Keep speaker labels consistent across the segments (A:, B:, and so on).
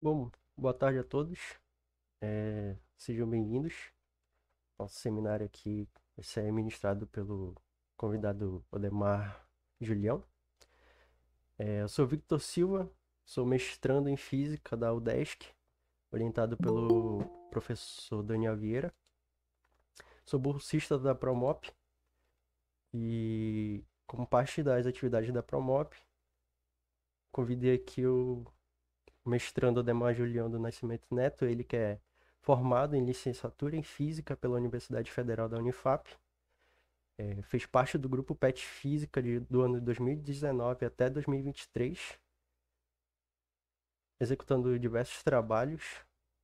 A: Bom, boa tarde a todos. Sejam bem-vindos. Nosso seminário aqui vai ser ministrado pelo convidado Odemar Julião. Eu sou Victor Silva, sou mestrando em Física da UDESC, orientado pelo professor Daniel Vieira. Sou bolsista da Promop e, como parte das atividades da Promop, convidei aqui o mestrando Odemar Julião do Nascimento Neto, ele que é formado em licenciatura em Física pela Universidade Federal da Unifap. Fez parte do grupo PET Física do ano de 2019 até 2023, executando diversos trabalhos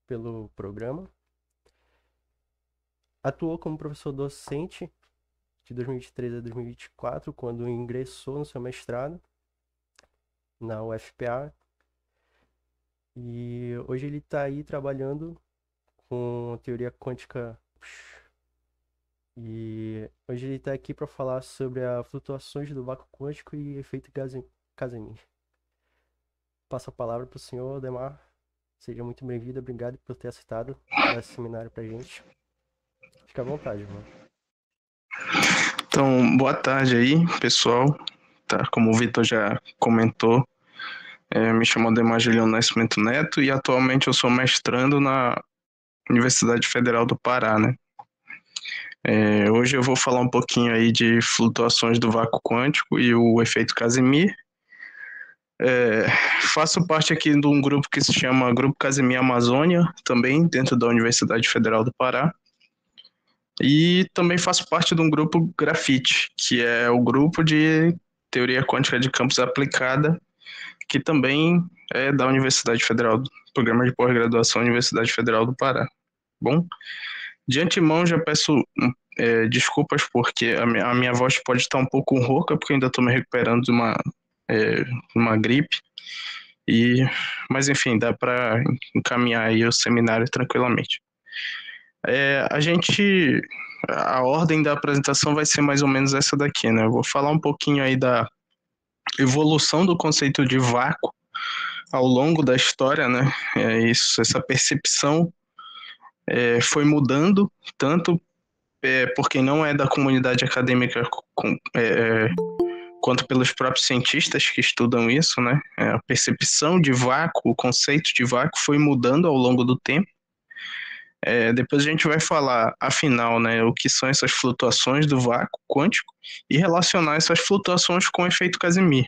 A: pelo programa. Atuou como professor docente de 2023 a 2024, quando ingressou no seu mestrado na UFPA. E hoje ele está aí trabalhando com teoria quântica. E hoje ele está aqui para falar sobre as flutuações do vácuo quântico e efeito Casimir. Passo a palavra para o senhor Demar. Seja muito bem-vindo, obrigado por ter aceitado dar esse seminário para a gente. Fique à vontade, mano.
B: Então, boa tarde aí, pessoal. Tá, como o Vitor já comentou, me chamo Demar Julião Nascimento Neto e atualmente eu sou mestrando na Universidade Federal do Pará, né? Hoje eu vou falar um pouquinho aí de flutuações do vácuo quântico e o efeito Casimir. Faço parte aqui de um grupo que se chama Grupo Casimir Amazônia, também dentro da Universidade Federal do Pará. E também faço parte de um grupo Grafite, que é o grupo de teoria quântica de campos aplicada, que também é da Universidade Federal, do Programa de Pós-Graduação Universidade Federal do Pará. Bom, de antemão já peço desculpas porque a minha voz pode estar um pouco rouca, porque eu ainda estou me recuperando de uma gripe, mas enfim, dá para encaminhar aí o seminário tranquilamente. A ordem da apresentação vai ser mais ou menos essa daqui, né? Eu vou falar um pouquinho aí da evolução do conceito de vácuo ao longo da história, né? Essa percepção foi mudando, tanto por quem não é da comunidade acadêmica quanto pelos próprios cientistas que estudam isso, né? A percepção de vácuo, o conceito de vácuo foi mudando ao longo do tempo. Depois a gente vai falar, afinal, né, o que são essas flutuações do vácuo quântico e relacionar essas flutuações com o efeito Casimir.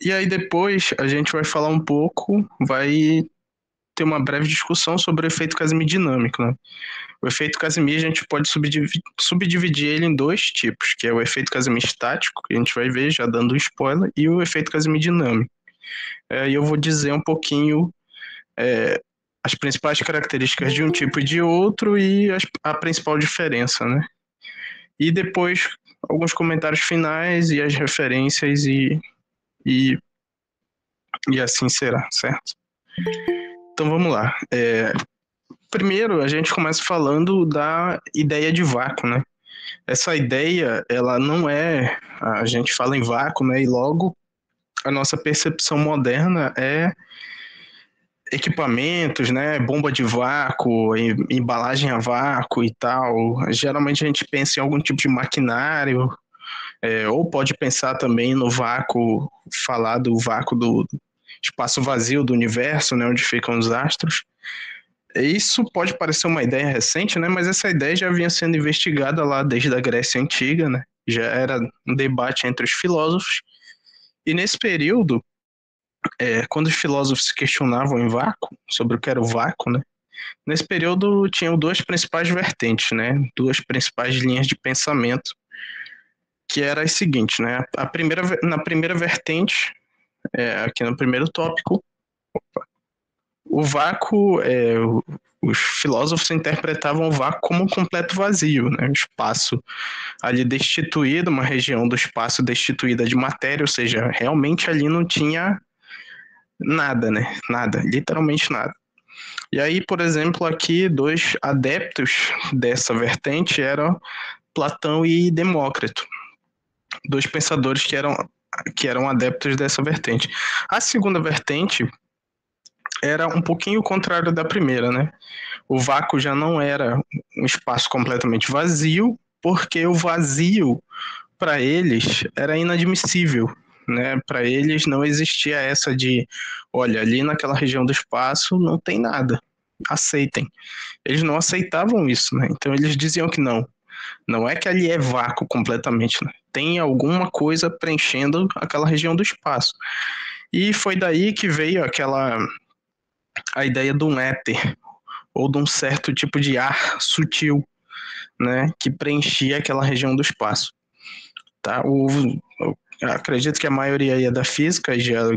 B: E aí depois a gente vai falar um pouco, vai ter uma breve discussão sobre o efeito Casimir dinâmico, né? O efeito Casimir a gente pode subdividir ele em dois tipos, que é o efeito Casimir estático, que a gente vai ver já dando um spoiler, e o efeito Casimir dinâmico. E eu vou dizer um pouquinho as principais características de um tipo e de outro e a principal diferença, né? E depois alguns comentários finais e as referências e assim será, certo? Então vamos lá. Primeiro a gente começa falando da ideia de vácuo, né? Essa ideia, ela não é... A gente fala em vácuo, né? E logo a nossa percepção moderna é equipamentos, né, bomba de vácuo, embalagem a vácuo e tal. Geralmente a gente pensa em algum tipo de maquinário, ou pode pensar também no vácuo, falar do vácuo do espaço vazio do universo, né, onde ficam os astros. Isso pode parecer uma ideia recente, né, mas essa ideia já vinha sendo investigada lá desde a Grécia Antiga, né, já era um debate entre os filósofos, e nesse período quando os filósofos se questionavam em vácuo, sobre o que era o vácuo, né? Nesse período tinham duas principais vertentes, né? Duas principais linhas de pensamento, que era as seguintes, né? Na primeira vertente, aqui no primeiro tópico, o vácuo, os filósofos interpretavam o vácuo como um completo vazio, né? Um espaço ali destituído, uma região do espaço destituída de matéria, ou seja, realmente ali não tinha nada, né? Nada, literalmente nada. E aí, por exemplo, aqui dois adeptos dessa vertente eram Platão e Demócrito, dois pensadores que eram que eram adeptos dessa vertente. A segunda vertente era um pouquinho o contrário da primeira, né? O vácuo já não era um espaço completamente vazio, porque o vazio, para eles, era inadmissível. Né? Para eles não existia essa de, olha, ali naquela região do espaço não tem nada, aceitem. Eles não aceitavam isso, né? Então eles diziam que não. Não é que ali é vácuo completamente, né? Tem alguma coisa preenchendo aquela região do espaço. E foi daí que veio a ideia de um éter, ou de um certo tipo de ar sutil, né, que preenchia aquela região do espaço. Tá? Acredito que a maioria da física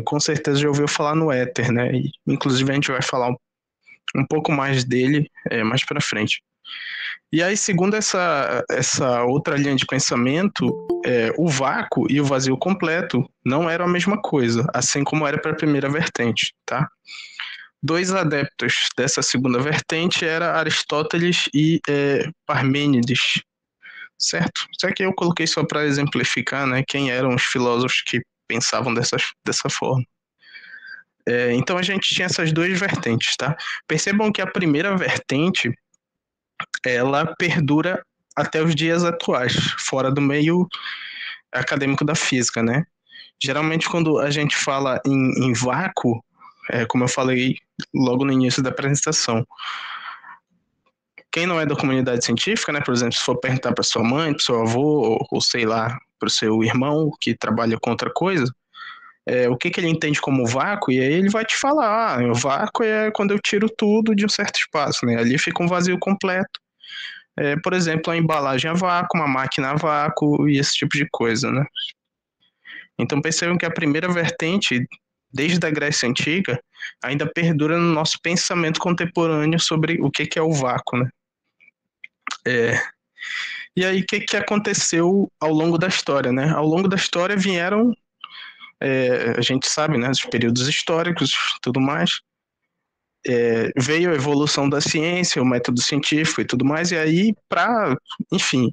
B: com certeza já ouviu falar no éter, né? E, inclusive a gente vai falar um pouco mais dele mais para frente. E aí, segundo essa outra linha de pensamento, o vácuo e o vazio completo não eram a mesma coisa, assim como era para a primeira vertente, tá? Dois adeptos dessa segunda vertente eram Aristóteles e Parmênides, certo? Isso aqui eu coloquei só para exemplificar, né, quem eram os filósofos que pensavam dessa forma. Então a gente tinha essas duas vertentes, tá? Percebam que a primeira vertente ela perdura até os dias atuais, fora do meio acadêmico da física, né? Geralmente quando a gente fala em vácuo, como eu falei logo no início da apresentação, quem não é da comunidade científica, né, por exemplo, se for perguntar para sua mãe, para seu avô, ou sei lá, para o seu irmão que trabalha com outra coisa, o que ele entende como vácuo, e aí ele vai te falar, o vácuo é quando eu tiro tudo de um certo espaço, né, ali fica um vazio completo. Por exemplo, a embalagem a vácuo, uma máquina a vácuo e esse tipo de coisa, né. Então percebam que a primeira vertente, desde a Grécia Antiga, ainda perdura no nosso pensamento contemporâneo sobre o que é o vácuo, né. E aí, o que aconteceu ao longo da história, né? Ao longo da história vieram, a gente sabe, né, os períodos históricos, tudo mais, veio a evolução da ciência, o método científico e tudo mais, e aí, para, enfim,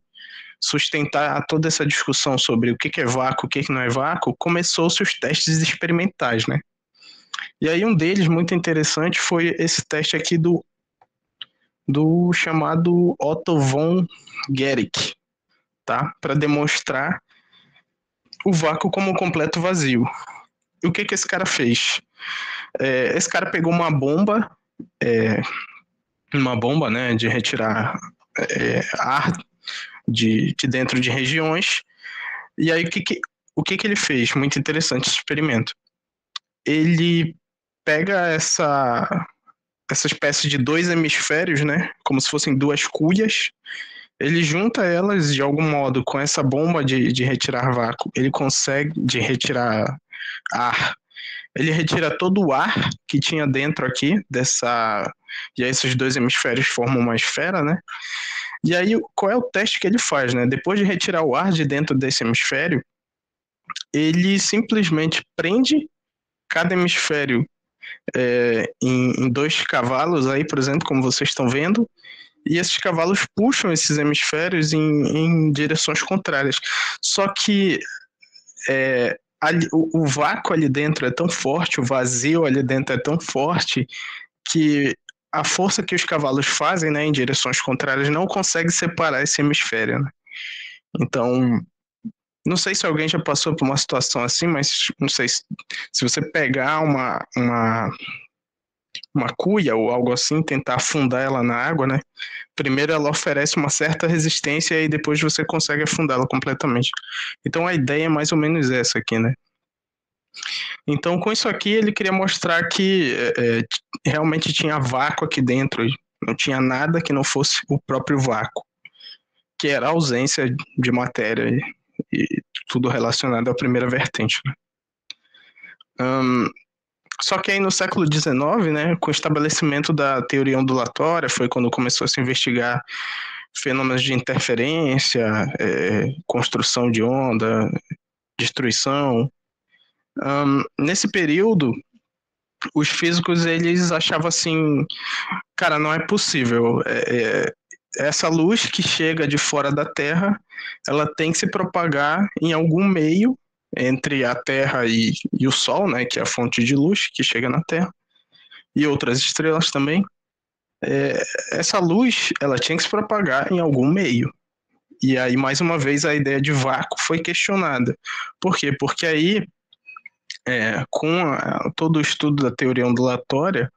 B: sustentar toda essa discussão sobre o que é vácuo, o que não é vácuo, começou-se os testes experimentais, né? E aí um deles, muito interessante, foi esse teste aqui do chamado Otto von Guericke, tá? Para demonstrar o vácuo como um completo vazio. E o que esse cara fez? Esse cara pegou uma bomba, né, de retirar ar de dentro de regiões, e aí o que ele fez? Muito interessante esse experimento. Ele pega essa espécie de dois hemisférios, né, como se fossem duas cuias, ele junta elas de algum modo com essa bomba de retirar vácuo, ele consegue de retirar ar. Ele retira todo o ar que tinha dentro aqui dessa. E aí esses dois hemisférios formam uma esfera, né? E aí, qual é o teste que ele faz, né? Depois de retirar o ar de dentro desse hemisfério, ele simplesmente prende cada hemisfério em dois cavalos aí, por exemplo, como vocês estão vendo, e esses cavalos puxam esses hemisférios em direções contrárias. Só que o vácuo ali dentro é tão forte, o vazio ali dentro é tão forte, que a força que os cavalos fazem, né, em direções contrárias não consegue separar esse hemisfério, né? Então, não sei se alguém já passou por uma situação assim, mas não sei se você pegar uma cuia ou algo assim, tentar afundar ela na água, né? Primeiro ela oferece uma certa resistência e depois você consegue afundá-la completamente. Então a ideia é mais ou menos essa aqui, né? Então com isso aqui ele queria mostrar que realmente tinha vácuo aqui dentro, não tinha nada que não fosse o próprio vácuo, que era a ausência de matéria e tudo relacionado à primeira vertente, né? Só que aí no século XIX, né, com o estabelecimento da teoria ondulatória, foi quando começou a se investigar fenômenos de interferência, construção de onda, destruição. Nesse período, os físicos eles achavam assim, cara, não é possível. Essa luz que chega de fora da Terra, ela tem que se propagar em algum meio entre a Terra e o Sol, né, que é a fonte de luz que chega na Terra, e outras estrelas também, essa luz ela tinha que se propagar em algum meio. E aí, mais uma vez, a ideia de vácuo foi questionada. Por quê? Porque aí, todo o estudo da teoria ondulatória,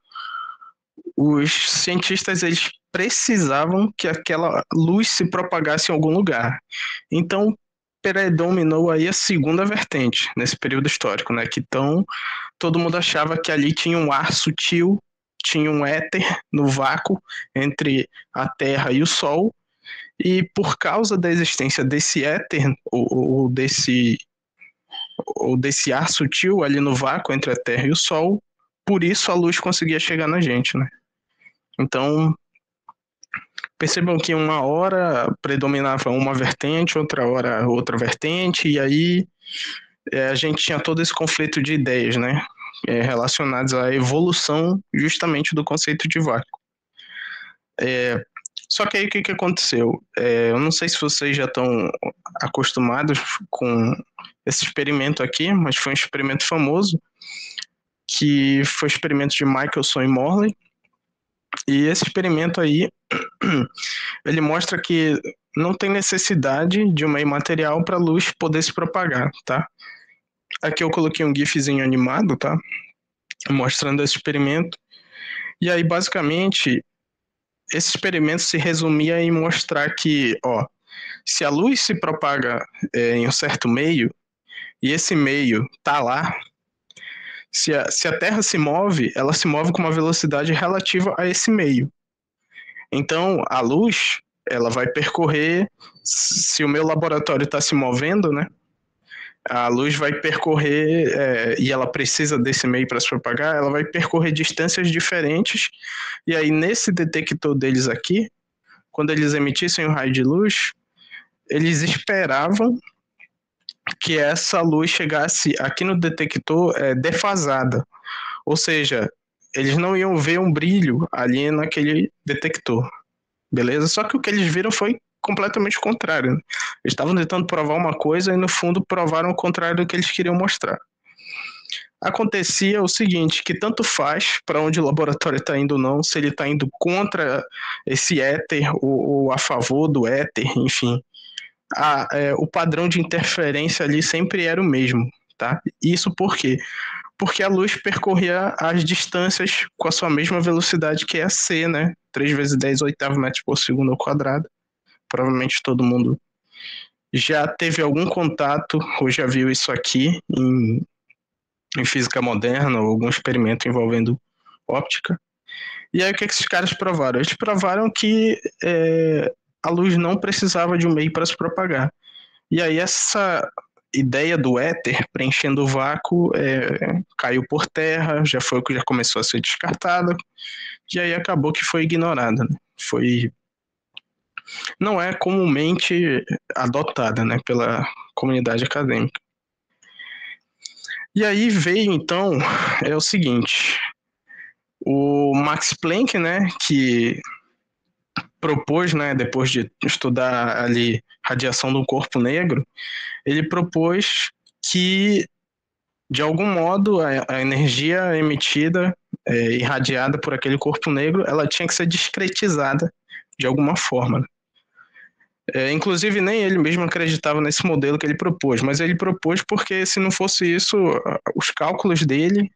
B: os cientistas eles precisavam que aquela luz se propagasse em algum lugar. Então, predominou aí a segunda vertente nesse período histórico, né? Que então todo mundo achava que ali tinha um ar sutil, tinha um éter no vácuo entre a Terra e o Sol, e por causa da existência desse éter ou desse ar sutil ali no vácuo entre a Terra e o Sol, por isso a luz conseguia chegar na gente, né? Então, percebam que uma hora predominava uma vertente, outra hora outra vertente, e aí a gente tinha todo esse conflito de ideias, né? Relacionados à evolução justamente do conceito de vácuo. Só que aí o que aconteceu? Eu não sei se vocês já estão acostumados com esse experimento aqui, mas foi um experimento famoso, que foi o experimento de Michelson e Morley. E esse experimento aí, ele mostra que não tem necessidade de um meio material para a luz poder se propagar, tá? Aqui eu coloquei um gifzinho animado, tá? Mostrando esse experimento. E aí, basicamente, esse experimento se resumia em mostrar que, se a luz se propaga em um certo meio, e esse meio tá lá, se a Terra se move, ela se move com uma velocidade relativa a esse meio. Então, a luz, ela vai percorrer, se o meu laboratório está se movendo, né? A luz vai percorrer, e ela precisa desse meio para se propagar, ela vai percorrer distâncias diferentes, e aí nesse detector deles aqui, quando eles emitissem um raio de luz, eles esperavam que essa luz chegasse aqui no detector defasada, ou seja, eles não iam ver um brilho ali naquele detector, beleza? Só que o que eles viram foi completamente contrário. Né? Eles estavam tentando provar uma coisa e no fundo provaram o contrário do que eles queriam mostrar. Acontecia o seguinte, que tanto faz para onde o laboratório está indo ou não, se ele está indo contra esse éter ou a favor do éter, enfim, o padrão de interferência ali sempre era o mesmo, tá? Isso por quê? Porque a luz percorria as distâncias com a sua mesma velocidade que é a c, né? 3 vezes 10 oitavos metros por segundo ao quadrado. Provavelmente todo mundo já teve algum contato ou já viu isso aqui em física moderna ou algum experimento envolvendo óptica. E aí o que esses caras provaram? Eles provaram que a luz não precisava de um meio para se propagar. E aí essa ideia do éter preenchendo o vácuo caiu por terra, já foi o que já começou a ser descartado, e aí acabou que foi ignorada. Né? Não é comumente adotada, né, pela comunidade acadêmica. E aí veio, então, o seguinte, o Max Planck, né, que propôs, né, depois de estudar ali radiação do corpo negro, ele propôs que, de algum modo, a energia emitida, irradiada por aquele corpo negro, ela tinha que ser discretizada de alguma forma. Inclusive, nem ele mesmo acreditava nesse modelo que ele propôs, mas ele propôs porque, se não fosse isso, os cálculos dele,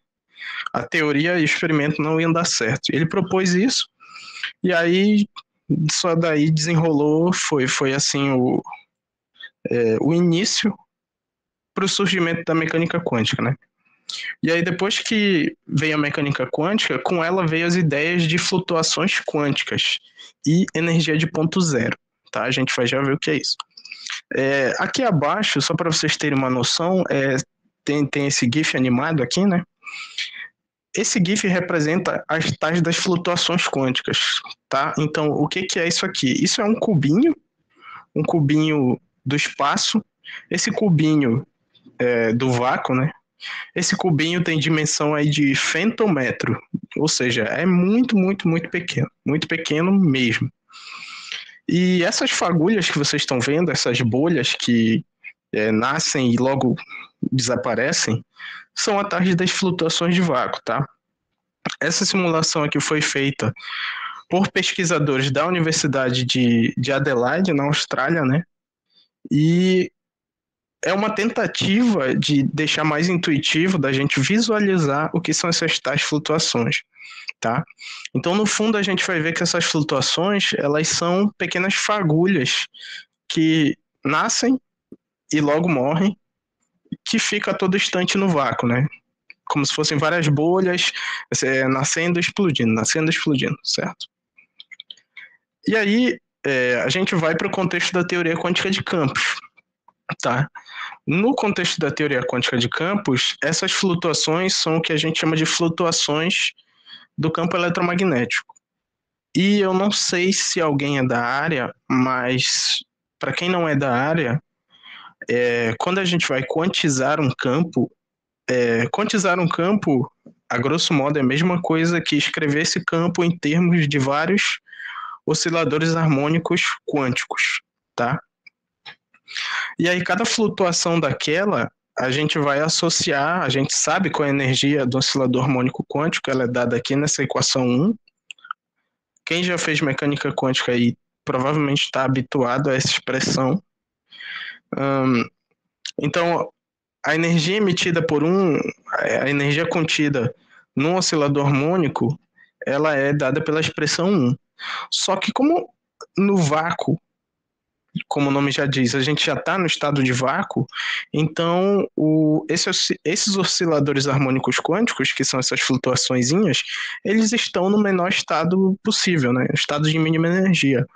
B: a teoria e o experimento não iam dar certo. Ele propôs isso, e aí, só daí desenrolou, foi assim o início para o surgimento da mecânica quântica, né? E aí, depois que veio a mecânica quântica, com ela veio as ideias de flutuações quânticas e energia de ponto zero. Tá? A gente vai já ver o que é isso. Aqui abaixo, só para vocês terem uma noção, tem esse GIF animado aqui, né? Esse GIF representa as tais das flutuações quânticas, tá? Então, o que é isso aqui? Isso é um cubinho do espaço. Esse cubinho do vácuo, né? Esse cubinho tem dimensão aí de femtometro, ou seja, é muito, muito, muito pequeno mesmo. E essas fagulhas que vocês estão vendo, essas bolhas que nascem e logo desaparecem são a taxa das flutuações de vácuo, tá? Essa simulação aqui foi feita por pesquisadores da Universidade de Adelaide, na Austrália, né? E é uma tentativa de deixar mais intuitivo da gente visualizar o que são essas tais flutuações, tá? Então, no fundo, a gente vai ver que essas flutuações, elas são pequenas fagulhas que nascem e logo morrem, que fica a todo instante no vácuo, né? Como se fossem várias bolhas nascendo e explodindo, certo? E aí, a gente vai para o contexto da teoria quântica de campos, tá? No contexto da teoria quântica de campos, essas flutuações são o que a gente chama de flutuações do campo eletromagnético. E eu não sei se alguém é da área, mas para quem não é da área, quando a gente vai quantizar um campo, a grosso modo, é a mesma coisa que escrever esse campo em termos de vários osciladores harmônicos quânticos, tá? E aí, cada flutuação daquela, a gente vai associar, a gente sabe qual é a energia do oscilador harmônico quântico, ela é dada aqui nessa equação 1. Quem já fez mecânica quântica aí provavelmente está habituado a essa expressão. Então, a energia emitida a energia contida num oscilador harmônico, ela é dada pela expressão 1. Só que como no vácuo, como o nome já diz, a gente já está no estado de vácuo, então esses osciladores harmônicos quânticos, que são essas flutuaçõezinhas, eles estão no menor estado possível, né? Estado de mínima energia.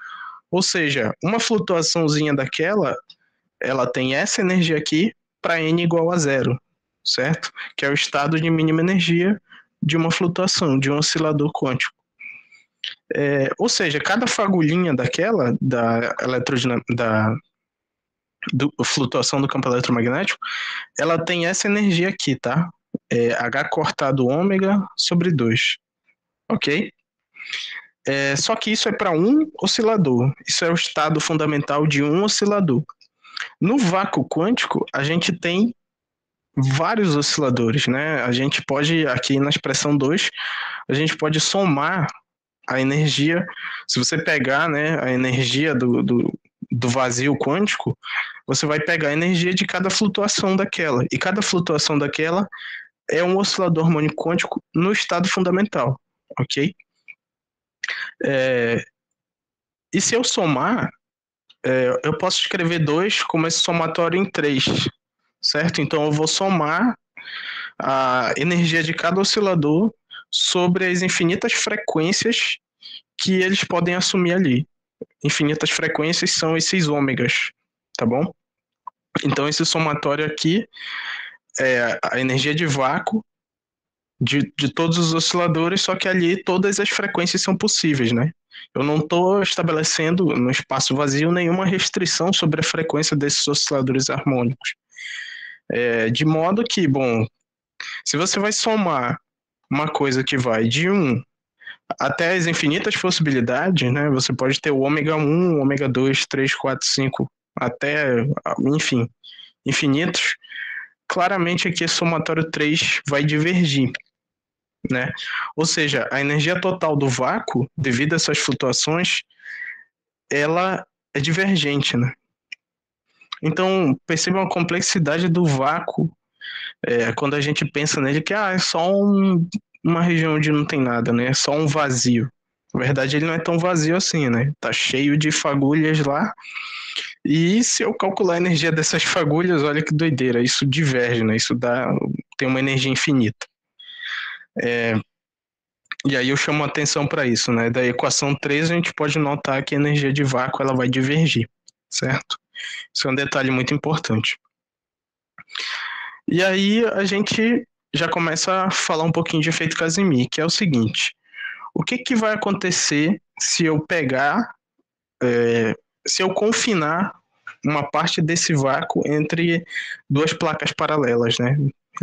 B: Ou seja, uma flutuaçãozinha daquela, ela tem essa energia aqui para n igual a 0, certo? Que é o estado de mínima energia de uma flutuação, de um oscilador quântico. Ou seja, cada fagulhinha daquela, da flutuação do campo eletromagnético, ela tem essa energia aqui, tá? H cortado ômega sobre 2, ok? Só que isso é para um oscilador, isso é o estado fundamental de um oscilador. No vácuo quântico, a gente tem vários osciladores, né? A gente pode, aqui na expressão 2, a gente pode somar a energia, se você pegar, né, a energia do vazio quântico, você vai pegar a energia de cada flutuação daquela, e cada flutuação daquela é um oscilador harmônico quântico no estado fundamental, ok? E se eu somar, eu posso escrever 2 como esse somatório em 3, certo? Então eu vou somar a energia de cada oscilador sobre as infinitas frequências que eles podem assumir ali. Infinitas frequências são esses ômegas, tá bom? Então esse somatório aqui é a energia de vácuo de todos os osciladores, só que ali todas as frequências são possíveis, né? Eu não estou estabelecendo no espaço vazio nenhuma restrição sobre a frequência desses osciladores harmônicos. De modo que, bom, se você vai somar uma coisa que vai de 1 até as infinitas possibilidades, né? Você pode ter o ômega 1, ômega 2, 3, 4, 5, até, enfim, infinitos. Claramente aqui esse somatório 3 vai divergir, né? Ou seja, a energia total do vácuo, devido a essas flutuações, ela é divergente, né? Então, percebam a complexidade do vácuo quando a gente pensa nele, que é só uma região onde não tem nada, né? É só um vazio. Na verdade, ele não é tão vazio assim, né? Tá cheio de fagulhas lá. E se eu calcular a energia dessas fagulhas, olha que doideira, isso diverge, né? Isso tem uma energia infinita. E aí eu chamo a atenção para isso, né? Da equação 3 a gente pode notar que a energia de vácuo ela vai divergir, certo? Isso é um detalhe muito importante. E aí a gente já começa a falar um pouquinho de efeito Casimir, que é o seguinte: o que vai acontecer se eu pegar, se eu confinar uma parte desse vácuo entre duas placas paralelas, né?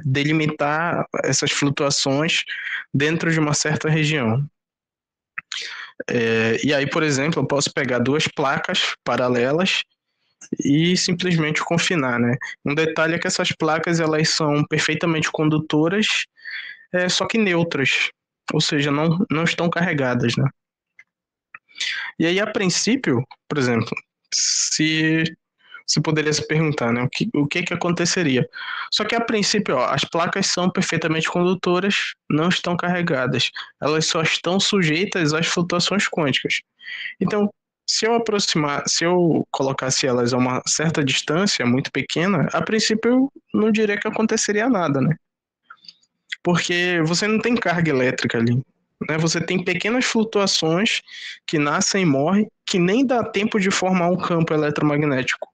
B: Delimitar essas flutuações dentro de uma certa região. E aí, por exemplo, eu posso pegar duas placas paralelas e simplesmente confinar, né? Um detalhe é que essas placas elas são perfeitamente condutoras, só que neutras, ou seja, não estão carregadas, né? E aí, a princípio, por exemplo, se você poderia se perguntar, né, o que aconteceria? Só que a princípio, ó, as placas são perfeitamente condutoras, não estão carregadas, elas só estão sujeitas às flutuações quânticas. Então, se eu colocasse elas a uma certa distância, muito pequena, a princípio eu não diria que aconteceria nada, né? Porque você não tem carga elétrica ali, né? Você tem pequenas flutuações que nascem e morrem, que nem dá tempo de formar um campo eletromagnético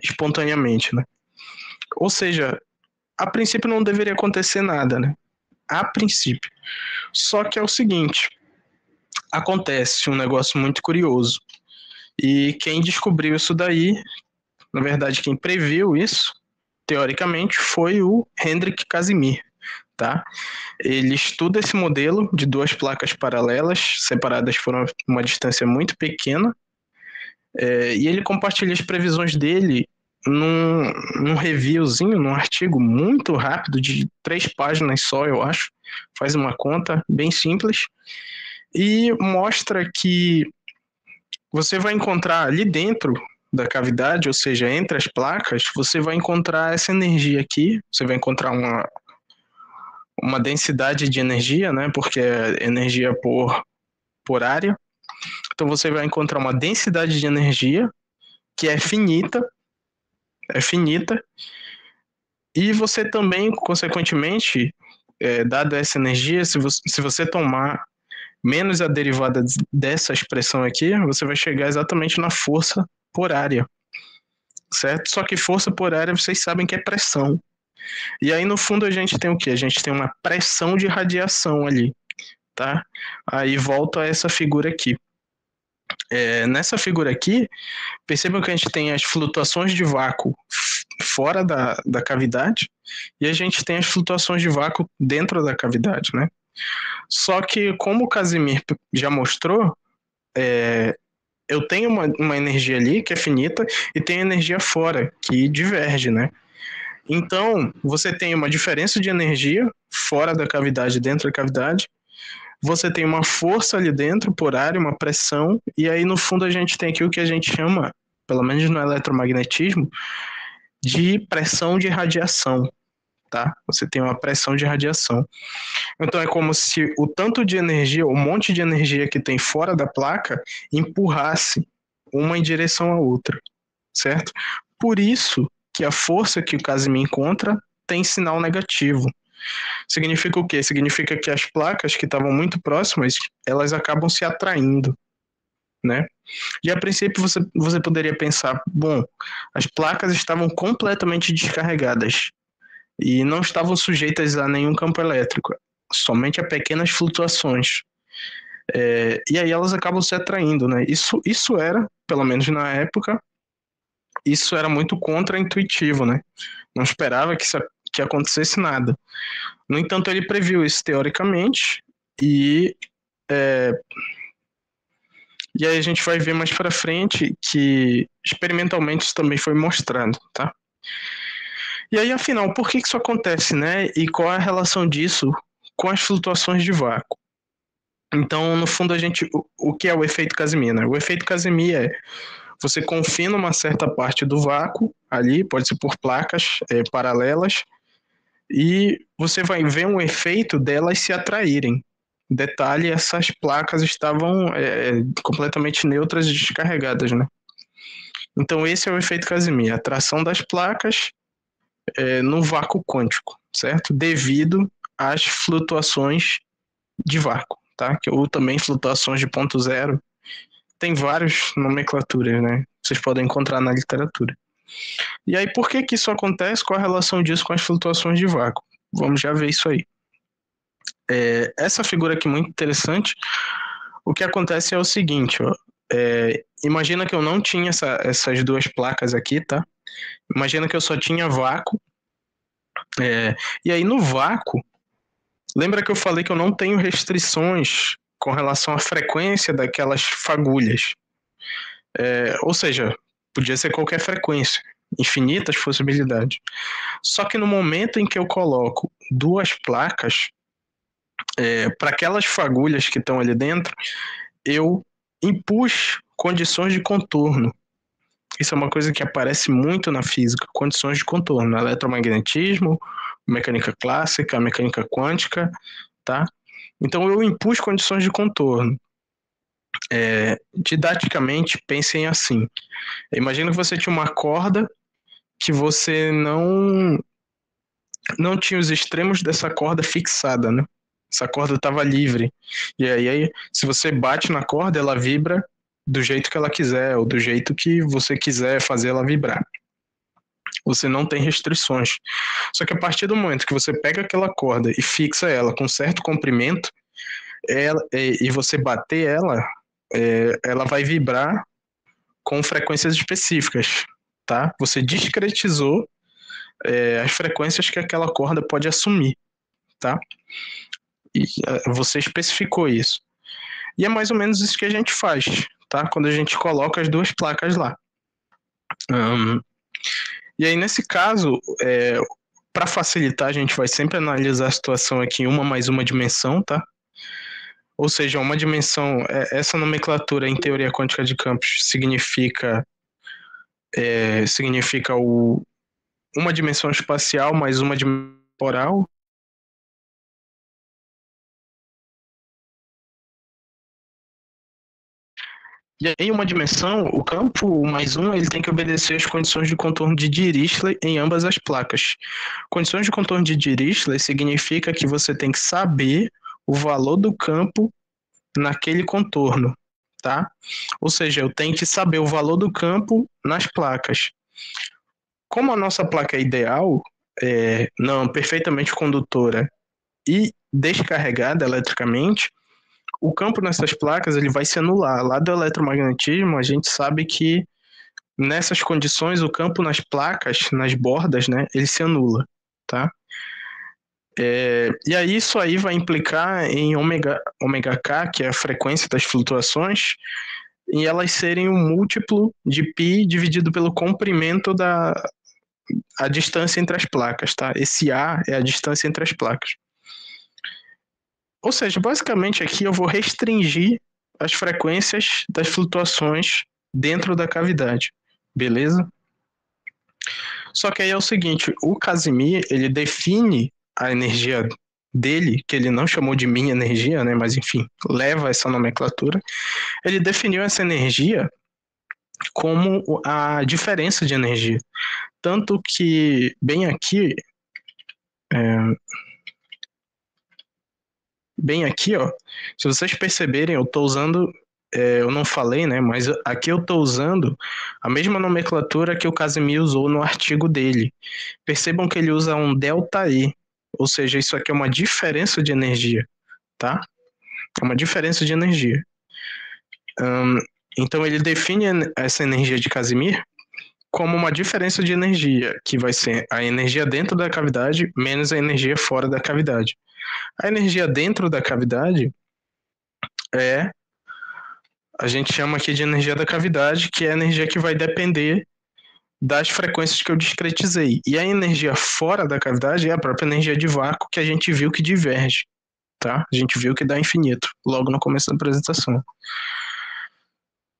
B: espontaneamente, né? Ou seja, a princípio não deveria acontecer nada, né? A princípio. Só que é o seguinte, acontece um negócio muito curioso. E quem descobriu isso daí, na verdade, quem previu isso, teoricamente, foi o Hendrik Casimir, tá? Ele estuda esse modelo de duas placas paralelas, separadas por uma distância muito pequena, e ele compartilha as previsões dele num reviewzinho, num artigo muito rápido, de 3 páginas só, eu acho. Faz uma conta bem simples e mostra que você vai encontrar ali dentro da cavidade, ou seja, entre as placas, você vai encontrar essa energia aqui, você vai encontrar uma densidade de energia, né, porque é energia por área. Então você vai encontrar uma densidade de energia que é finita, e você também, consequentemente, dada essa energia, se você tomar menos a derivada dessa expressão aqui, você vai chegar exatamente na força por área, certo? Só que força por área vocês sabem que é pressão. E aí no fundo a gente tem o quê? A gente tem uma pressão de radiação ali, tá? Aí volta a essa figura aqui. Nessa figura aqui, percebam que a gente tem as flutuações de vácuo fora da cavidade e a gente tem as flutuações de vácuo dentro da cavidade, né? Só que, como o Casimir já mostrou, eu tenho uma energia ali que é finita e tem energia fora, que diverge, né? Então, você tem uma diferença de energia fora da cavidade e dentro da cavidade, você tem uma força ali dentro por área, uma pressão, e aí no fundo a gente tem aqui o que a gente chama, pelo menos no eletromagnetismo, de pressão de radiação, tá? Você tem uma pressão de radiação. Então é como se o tanto de energia, o monte de energia que tem fora da placa, empurrasse uma em direção à outra, certo? Por isso que a força que o Casimir encontra tem sinal negativo. Significa o quê? Significa que as placas que estavam muito próximas, elas acabam se atraindo, né? E a princípio você poderia pensar, bom, as placas estavam completamente descarregadas e não estavam sujeitas a nenhum campo elétrico, somente a pequenas flutuações. E aí elas acabam se atraindo, né? Isso era, pelo menos na época, isso era muito contra-intuitivo, né? Não esperava que acontecesse nada. No entanto, ele previu isso teoricamente e e aí a gente vai ver mais para frente que experimentalmente isso também foi mostrado, tá? E aí, afinal, por que isso acontece, né? E qual é a relação disso com as flutuações de vácuo? Então, no fundo, o que é o efeito Casimir, né? O efeito Casimir é você confina uma certa parte do vácuo ali, pode ser por placas paralelas, e você vai ver um efeito delas se atraírem. Detalhe, essas placas estavam completamente neutras e descarregadas, né? Então esse é o efeito Casimir, a atração das placas no vácuo quântico, certo? Devido às flutuações de vácuo, tá? Ou também flutuações de ponto zero. Tem várias nomenclaturas, né? Vocês podem encontrar na literatura. E aí, por que isso acontece? Qual a relação disso com as flutuações de vácuo? Vamos já ver isso aí. Essa figura aqui muito interessante. O que acontece é o seguinte, ó, imagina que eu não tinha essas duas placas aqui, tá? Imagina que eu só tinha vácuo. E aí no vácuo, lembra que eu falei que eu não tenho restrições com relação à frequência daquelas fagulhas. Ou seja, Podia ser qualquer frequência, infinitas possibilidades. Só que no momento em que eu coloco duas placas, para aquelas fagulhas que estão ali dentro, eu impus condições de contorno. Isso é uma coisa que aparece muito na física, condições de contorno, eletromagnetismo, mecânica clássica, mecânica quântica, tá? Então eu impus condições de contorno. Didaticamente, pensem assim. Imagina que você tinha uma corda que você não tinha os extremos dessa corda fixada, né? Essa corda estava livre. E aí, se você bate na corda, ela vibra do jeito que ela quiser, ou do jeito que você quiser fazer ela vibrar. Você não tem restrições. Só que a partir do momento que você pega aquela corda e fixa ela com certo comprimento, e você bater ela, ela vai vibrar com frequências específicas, tá? Você discretizou as frequências que aquela corda pode assumir, tá? E você especificou isso. E é mais ou menos isso que a gente faz, tá? Quando a gente coloca as duas placas lá. E aí, nesse caso, para facilitar, a gente vai sempre analisar a situação aqui em uma mais uma dimensão, tá? Ou seja, uma dimensão, essa nomenclatura em teoria quântica de campos significa uma dimensão espacial mais uma dimensão temporal. E aí, uma dimensão, o campo mais um, ele tem que obedecer às condições de contorno de Dirichlet em ambas as placas. Condições de contorno de Dirichlet significa que você tem que saber o valor do campo naquele contorno, tá? Ou seja, eu tenho que saber o valor do campo nas placas. Como a nossa placa é ideal, não perfeitamente condutora e descarregada eletricamente, o campo nessas placas ele vai se anular. Lá do eletromagnetismo, a gente sabe que nessas condições o campo nas placas, nas bordas, né, ele se anula, tá? E aí isso aí vai implicar em ômega k, que é a frequência das flutuações, e elas serem um múltiplo de π dividido pelo comprimento a distância entre as placas, tá? Esse A é a distância entre as placas. Ou seja, basicamente aqui eu vou restringir as frequências das flutuações dentro da cavidade, beleza? Só que aí é o seguinte, o Casimir, ele define a energia dele, que ele não chamou de minha energia, né, mas enfim, leva essa nomenclatura, ele definiu essa energia como a diferença de energia. Tanto que, bem aqui, ó, se vocês perceberem, eu estou usando, eu não falei, né, mas aqui eu estou usando a mesma nomenclatura que o Casimir usou no artigo dele. Percebam que ele usa um ΔE, ou seja, isso aqui é uma diferença de energia, tá? É uma diferença de energia. Então ele define essa energia de Casimir como uma diferença de energia, que vai ser a energia dentro da cavidade menos a energia fora da cavidade. A energia dentro da cavidade a gente chama aqui de energia da cavidade, que é a energia que vai depender das frequências que eu discretizei. E a energia fora da cavidade é a própria energia de vácuo que a gente viu que diverge, tá? A gente viu que dá infinito, logo no começo da apresentação.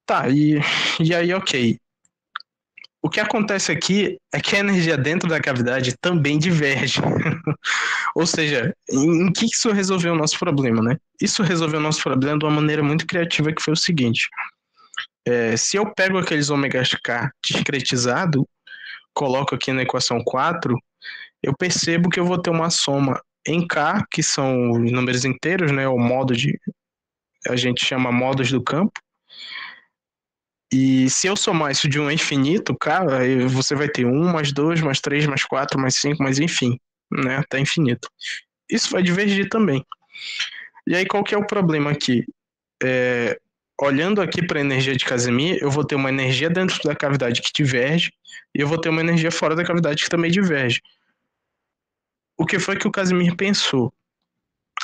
B: Tá, e aí, ok. O que acontece aqui é que a energia dentro da cavidade também diverge. Ou seja, em que isso resolveu o nosso problema, né? Isso resolveu o nosso problema de uma maneira muito criativa, que foi o seguinte. Se eu pego aqueles ômegas K discretizado, coloco aqui na equação 4, eu percebo que eu vou ter uma soma em K, que são os números inteiros, né? O modo a gente chama modos do campo. E se eu somar isso de 1 a infinito, cara, aí você vai ter 1 mais 2 mais 3 mais 4 mais 5, mas enfim, né? Até infinito. Isso vai divergir também. E aí qual que é o problema aqui? Olhando aqui para a energia de Casimir, eu vou ter uma energia dentro da cavidade que diverge e eu vou ter uma energia fora da cavidade que também diverge. O que foi que o Casimir pensou?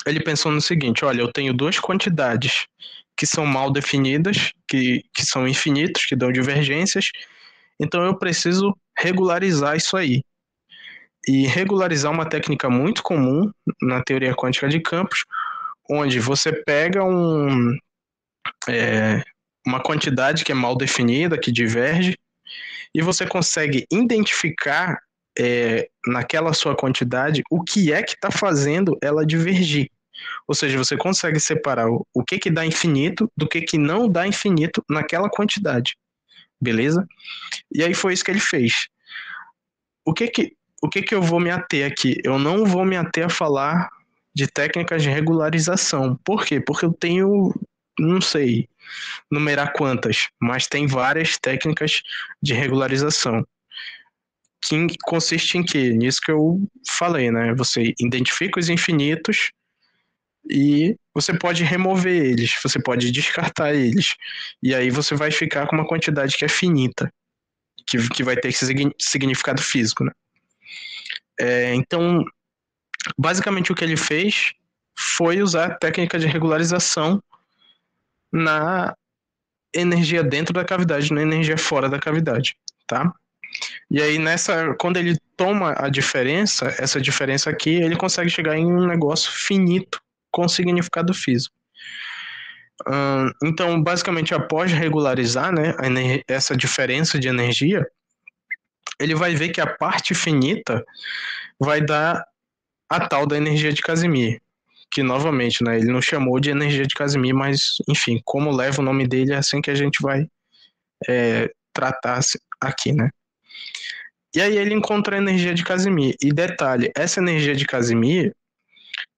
B: Ele pensou no seguinte, olha, eu tenho duas quantidades que são mal definidas, que são infinitos, que dão divergências, Então eu preciso regularizar isso aí. E regularizar é uma técnica muito comum na teoria quântica de campos, onde você pega uma quantidade que é mal definida, que diverge, e você consegue identificar naquela sua quantidade o que é que está fazendo ela divergir. Ou seja, você consegue separar o que dá infinito do que não dá infinito naquela quantidade. Beleza? E aí foi isso que ele fez. O que eu vou me ater aqui? Eu não vou me ater a falar de técnicas de regularização. Por quê? Porque eu tenho, não sei numerar quantas, mas tem várias técnicas de regularização. Que consiste em quê? Nisso que eu falei, né? Você identifica os infinitos e você pode remover eles, você pode descartar eles. E aí você vai ficar com uma quantidade que é finita, que vai ter esse significado físico, né? Então, basicamente o que ele fez foi usar a técnica de regularização na energia dentro da cavidade, na energia fora da cavidade, tá? E aí quando ele toma a diferença, essa diferença aqui, ele consegue chegar em um negócio finito com significado físico. Então, basicamente, após regularizar, né, essa diferença de energia, ele vai ver que a parte finita vai dar a tal da energia de Casimir, que novamente, né, ele não chamou de energia de Casimir, mas enfim, como leva o nome dele, é assim que a gente vai tratar aqui, né? E aí ele encontra a energia de Casimir. E detalhe, essa energia de Casimir,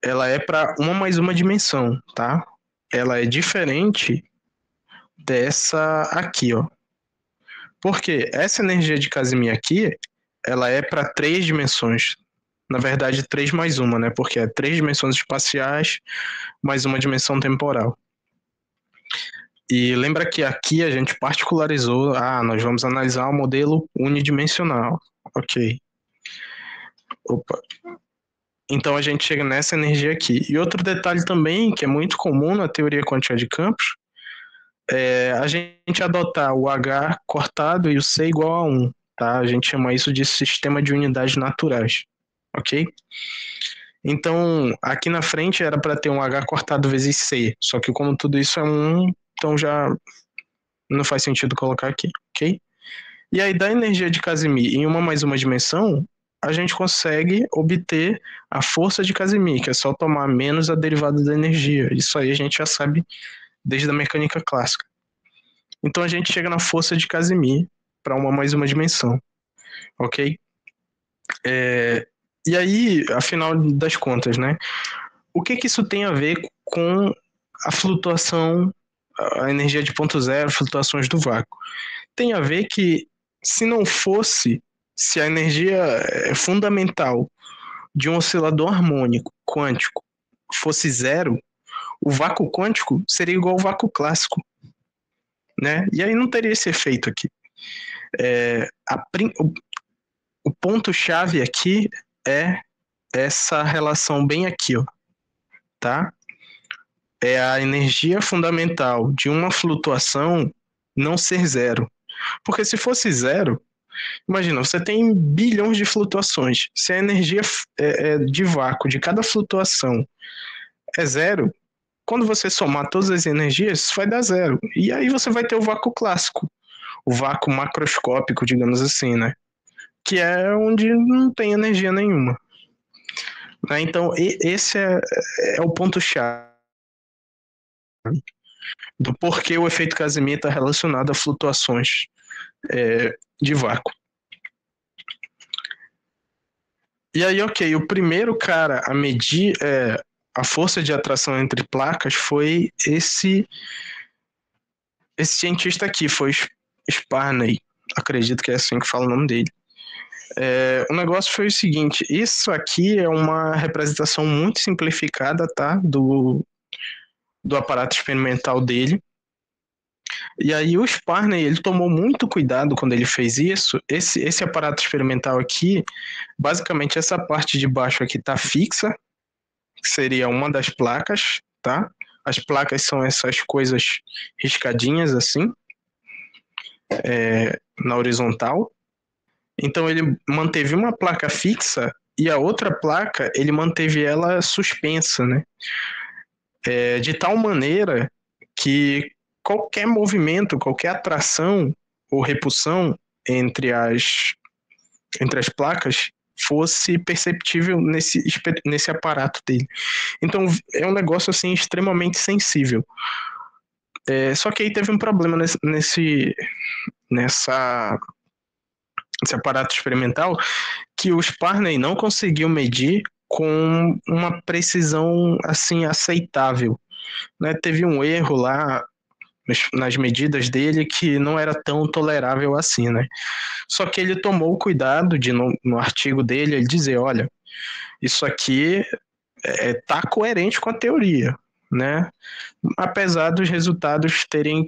B: ela é para uma mais uma dimensão, tá? Ela é diferente dessa aqui, ó. Porque essa energia de Casimir aqui, ela é para 3 dimensões. Na verdade, 3 mais uma, né? Porque é 3 dimensões espaciais mais uma dimensão temporal. E lembra que aqui a gente particularizou, nós vamos analisar o modelo unidimensional. Ok. Opa. Então a gente chega nessa energia aqui. E outro detalhe também, que é muito comum na teoria quântica de campos, é a gente adotar o H cortado e o C igual a 1. Tá? A gente chama isso de sistema de unidades naturais. Ok? Então, aqui na frente era para ter um H cortado vezes C. Só que como tudo isso é 1, então já não faz sentido colocar aqui. Ok? E aí, da energia de Casimir em uma mais uma dimensão, a gente consegue obter a força de Casimir, que é só tomar menos a derivada da energia. Isso aí a gente já sabe desde a mecânica clássica. Então a gente chega na força de Casimir para uma mais uma dimensão, ok? E aí, afinal das contas, né? O que isso tem a ver com a flutuação, a energia de ponto zero, flutuações do vácuo? Tem a ver que se a energia fundamental de um oscilador harmônico quântico fosse zero, o vácuo quântico seria igual ao vácuo clássico, né? E aí não teria esse efeito aqui. O ponto-chave aqui é essa relação bem aqui, ó, tá? É a energia fundamental de uma flutuação não ser zero. Porque se fosse zero, imagina, você tem bilhões de flutuações. Se a energia de vácuo de cada flutuação é zero, quando você somar todas as energias, isso vai dar zero. E aí você vai ter o vácuo clássico, o vácuo macroscópico, digamos assim, né? Que é onde não tem energia nenhuma. Né? Então, esse é o ponto-chave do porquê o efeito Casimir está relacionado a flutuações de vácuo. E aí, ok, o primeiro cara a medir a força de atração entre placas foi esse cientista aqui, foi Sparney, acredito que é assim que fala o nome dele. O negócio foi o seguinte, isso aqui é uma representação muito simplificada, tá, do aparato experimental dele. E aí o Sparney, ele tomou muito cuidado quando ele fez isso. Esse aparato experimental aqui, basicamente essa parte de baixo aqui está fixa, que seria uma das placas, tá? As placas são essas coisas riscadinhas assim. na horizontal. Então ele manteve uma placa fixa e a outra placa ele manteve ela suspensa, né? De tal maneira que qualquer movimento, qualquer atração ou repulsão entre as placas fosse perceptível nesse aparato dele. Então é um negócio assim extremamente sensível. Só que aí teve um problema nessa esse aparato experimental que o Sparney não conseguiu medir com uma precisão assim aceitável, né? Teve um erro lá nas medidas dele que não era tão tolerável assim, né? Só que ele tomou o cuidado de no artigo dele ele dizer, olha, isso aqui tá coerente com a teoria, né? Apesar dos resultados terem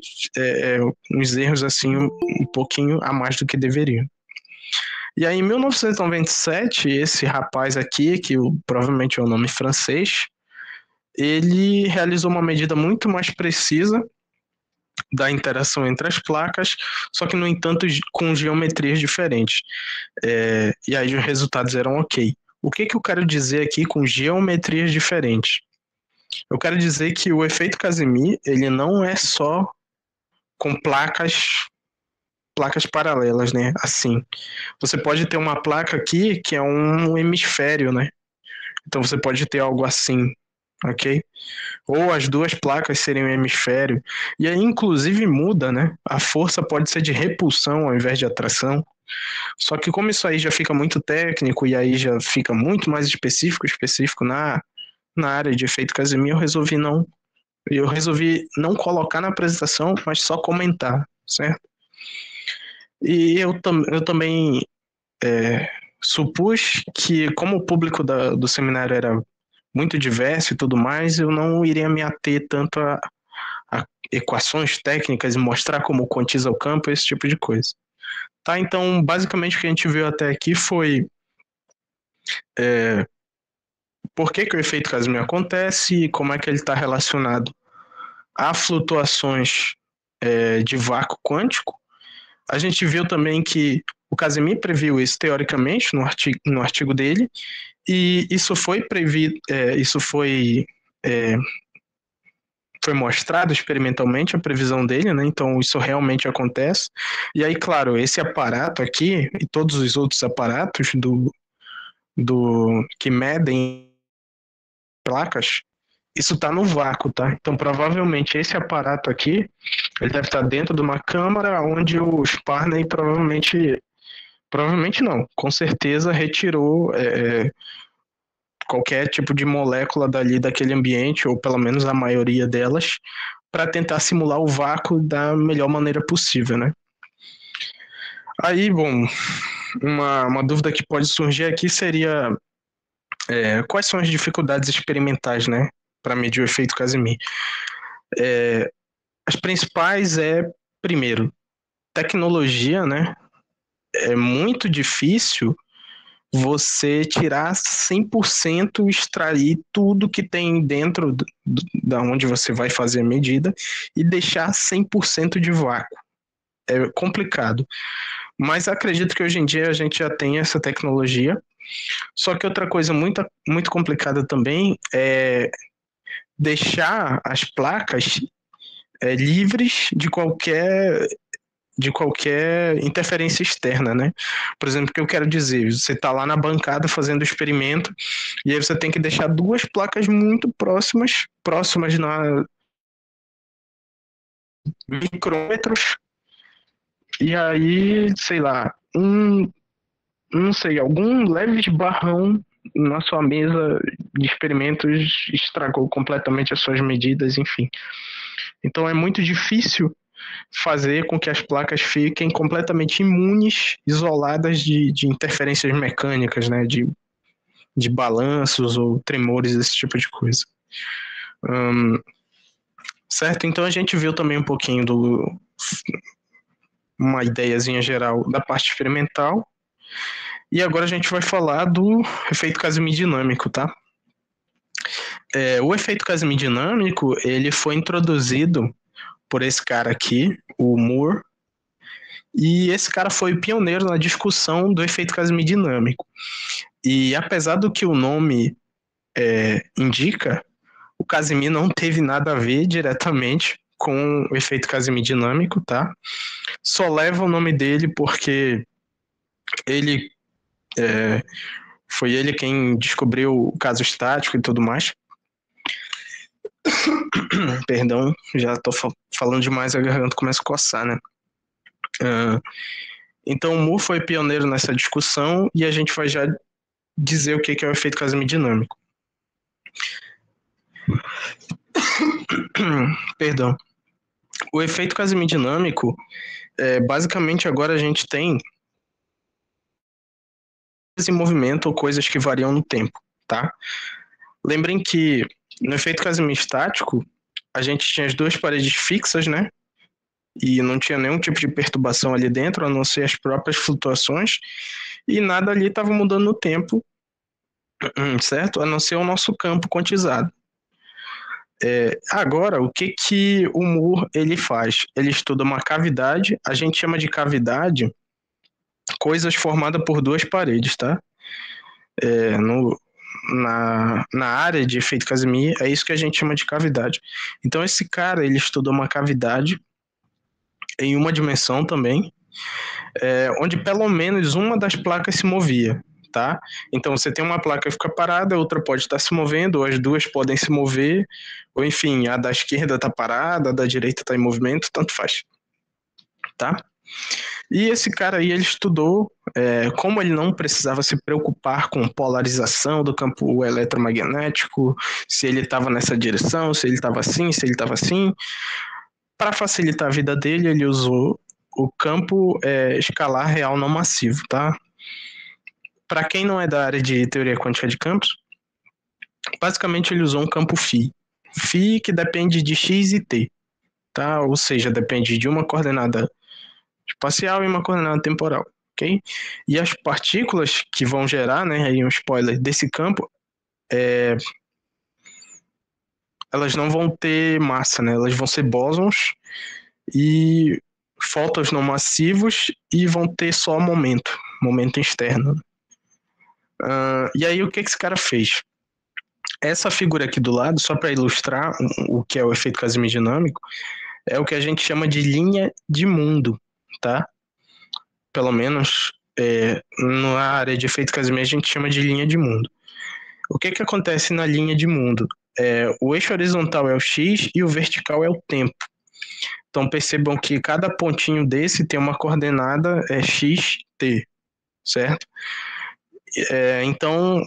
B: uns erros assim um pouquinho a mais do que deveriam. E aí, em 1997, esse rapaz aqui, que provavelmente é o nome francês, ele realizou uma medida muito mais precisa da interação entre as placas, só que, no entanto, com geometrias diferentes. E aí os resultados eram ok. O que eu quero dizer aqui com geometrias diferentes? Eu quero dizer que o efeito Casimir, ele não é só com placas paralelas, né? Assim, você pode ter uma placa aqui que é um hemisfério, né? Então você pode ter algo assim, ok? Ou as duas placas serem um hemisfério. E aí, inclusive, muda, né? A força pode ser de repulsão ao invés de atração. Só que como isso aí já fica muito técnico e aí já fica muito mais específico na área de efeito Casimir, eu resolvi não colocar na apresentação, mas só comentar, certo? E eu também supus que, como o público do seminário era muito diverso e tudo mais, eu não iria me ater tanto a equações técnicas e mostrar como quantiza o campo, esse tipo de coisa. Tá, então, basicamente o que a gente viu até aqui foi por que o efeito Casimir acontece e como é que ele está relacionado a flutuações de vácuo quântico. A gente viu também que o Casimir previu isso teoricamente no artigo dele, e isso foi foi mostrado experimentalmente a previsão dele, né? Então isso realmente acontece. E aí, claro, esse aparato aqui e todos os outros aparatos do que medem placas, isso está no vácuo, tá? Então provavelmente esse aparato aqui, ele deve estar dentro de uma câmara onde o Sparney provavelmente não, com certeza retirou qualquer tipo de molécula dali daquele ambiente, ou pelo menos a maioria delas, para tentar simular o vácuo da melhor maneira possível, né? Aí, bom, uma dúvida que pode surgir aqui seria quais são as dificuldades experimentais, né, para medir o efeito Casimir? As principais primeiro, tecnologia, né? É muito difícil você tirar 100%, extrair tudo que tem dentro da onde você vai fazer a medida e deixar 100% de vácuo. É complicado. Mas acredito que hoje em dia a gente já tem essa tecnologia. Só que outra coisa muito, muito complicada também é deixar as placas livres de qualquer interferência externa, né? Por exemplo, o que eu quero dizer, você está lá na bancada fazendo o experimento e aí você tem que deixar duas placas muito próximas na micrômetros, e aí, sei lá, não sei, algum leve esbarrão na sua mesa de experimentos estragou completamente as suas medidas, enfim. Então é muito difícil fazer com que as placas fiquem completamente imunes, isoladas de interferências mecânicas, né, de balanços ou tremores, esse tipo de coisa. Certo? Então a gente viu também um pouquinho uma ideiazinha geral da parte experimental, e agora a gente vai falar do efeito Casimir dinâmico, tá? O efeito Casimir dinâmico, ele foi introduzido por esse cara aqui, o Moore, E esse cara foi pioneiro na discussão do efeito Casimir dinâmico. E apesar do que o nome indica, o Casimir não teve nada a ver diretamente com o efeito Casimir dinâmico, tá? Só leva o nome dele porque ele foi ele quem descobriu o caso estático e tudo mais. Perdão, já tô falando demais, a garganta começa a coçar, né? Então o Moore foi pioneiro nessa discussão e a gente vai já dizer o que é o efeito Casimir dinâmico. Perdão. O efeito Casimir dinâmico, basicamente agora a gente tem em movimento ou coisas que variam no tempo, tá? Lembrem que no efeito Casimir estático, a gente tinha as duas paredes fixas, né? E não tinha nenhum tipo de perturbação ali dentro, a não ser as próprias flutuações, e nada ali estava mudando no tempo, certo? A não ser o nosso campo quantizado. Agora, o que o Moore ele faz? Ele estuda uma cavidade, a gente chama de cavidade coisas formadas por duas paredes, tá? Na área de efeito Casimir, é isso que a gente chama de cavidade. Então, esse cara, ele estudou uma cavidade em uma dimensão também, onde pelo menos uma das placas se movia, tá? Então, você tem uma placa que fica parada, a outra pode estar se movendo, ou as duas podem se mover, ou enfim, a da esquerda está parada, a da direita está em movimento, tanto faz, tá? E esse cara aí, ele estudou como ele não precisava se preocupar com polarização do campo eletromagnético, se ele estava nessa direção, se ele estava assim, se ele estava assim. Para facilitar a vida dele, ele usou o campo escalar real não massivo, tá? Para quem não é da área de teoria quântica de campos, basicamente ele usou um campo φ. Φ que depende de x e t, tá? Ou seja, depende de uma coordenada espacial e uma coordenada temporal, ok? E as partículas que vão gerar, né, aí um spoiler desse campo, elas não vão ter massa, né? Elas vão ser bósons e fótons não massivos e vão ter só momento externo. E aí o que esse cara fez? Essa figura aqui do lado, só para ilustrar o que é o efeito Casimir dinâmico, é o que a gente chama de linha de mundo, tá? Pelo menos na área de efeito Casimir a gente chama de linha de mundo. O que acontece na linha de mundo? O eixo horizontal é o x e o vertical é o tempo. Então percebam que cada pontinho desse tem uma coordenada xt, certo? Então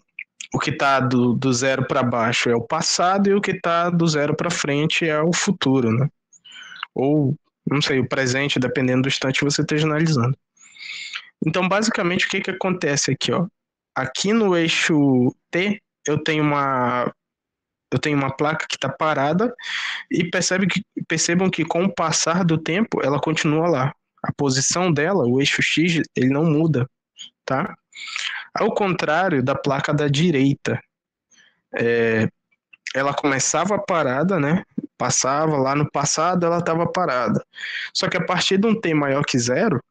B: o que está do zero para baixo é o passado e o que está do zero para frente é o futuro, né? Ou, não sei, o presente, dependendo do instante que você esteja analisando. Então, basicamente, o que acontece aqui, ó? Aqui no eixo T, eu tenho uma placa que está parada e percebam que com o passar do tempo, ela continua lá. A posição dela, o eixo X, ele não muda, tá? Ao contrário da placa da direita, ela começava parada, né? Passava lá no passado, ela estava parada. Só que a partir de um T maior que zero,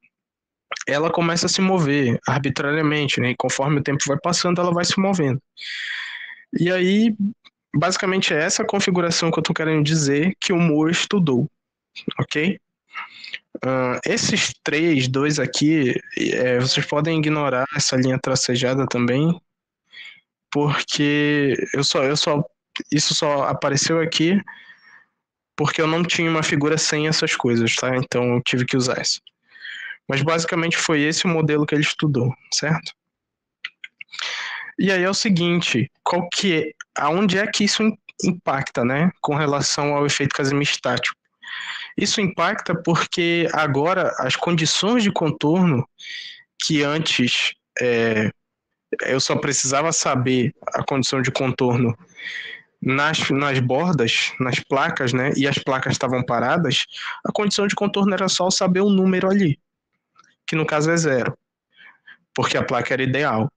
B: ela começa a se mover arbitrariamente, né? E conforme o tempo vai passando, ela vai se movendo. E aí, basicamente, é essa configuração que eu estou querendo dizer que o Moore estudou, ok? Esses dois aqui, vocês podem ignorar essa linha tracejada também, porque isso só apareceu aqui porque eu não tinha uma figura sem essas coisas, tá? Então eu tive que usar essa. Mas basicamente foi esse o modelo que ele estudou, certo? E aí é o seguinte, aonde é que isso impacta, né, com relação ao efeito Casimir estático? Isso impacta porque agora as condições de contorno que antes eu só precisava saber a condição de contorno nas bordas, nas placas, né, e as placas estavam paradas, a condição de contorno era só saber o número ali, que no caso é zero, porque a placa era ideal.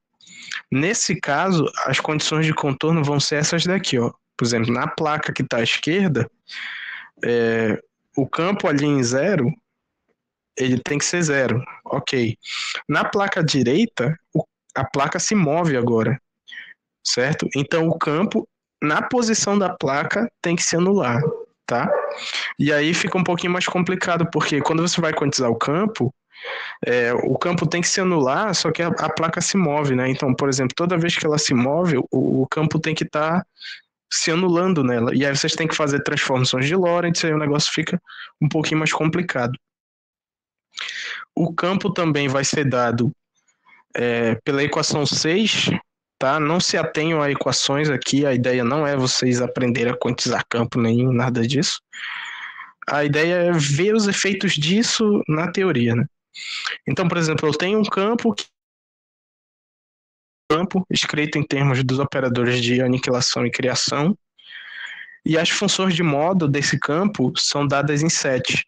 B: Nesse caso, as condições de contorno vão ser essas daqui, ó. Por exemplo, na placa que está à esquerda, o campo ali em zero, ele tem que ser zero. Ok. Na placa direita, a placa se move agora, certo? Então o campo na posição da placa tem que se anular, tá? E aí fica um pouquinho mais complicado, porque quando você vai quantizar o campo tem que se anular, só que a placa se move, né? Então, por exemplo, toda vez que ela se move, o campo tem que estar se anulando nela. E aí vocês têm que fazer transformações de Lorentz, aí o negócio fica um pouquinho mais complicado. O campo também vai ser dado pela equação 6, tá? Não se atenham a equações aqui, a ideia não é vocês aprenderem a quantizar campo, nem nada disso. A ideia é ver os efeitos disso na teoria, né? Então, por exemplo, eu tenho um campo escrito em termos dos operadores de aniquilação e criação, e as funções de modo desse campo são dadas em set.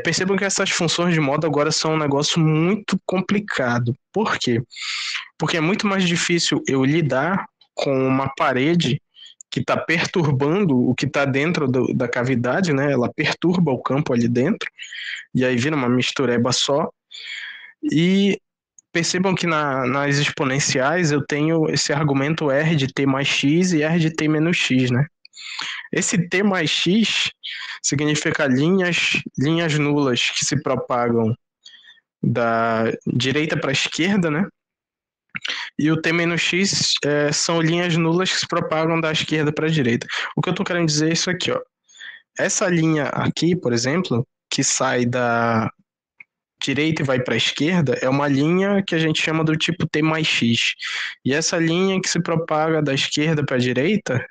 B: Percebam que essas funções de modo agora são um negócio muito complicado. Por quê? Porque é muito mais difícil eu lidar com uma parede que está perturbando o que está dentro da cavidade, né? Ela perturba o campo ali dentro, e aí vira uma mistureba só. E percebam que nas exponenciais eu tenho esse argumento R de t mais x e R de t menos x, né? Esse t mais x significa linhas nulas que se propagam da direita para a esquerda, né? E o t menos x são linhas nulas que se propagam da esquerda para a direita. O que eu estou querendo dizer é isso aqui, ó. Essa linha aqui, por exemplo, que sai da direita e vai para a esquerda, é uma linha que a gente chama do tipo t mais x. E essa linha que se propaga da esquerda para a direita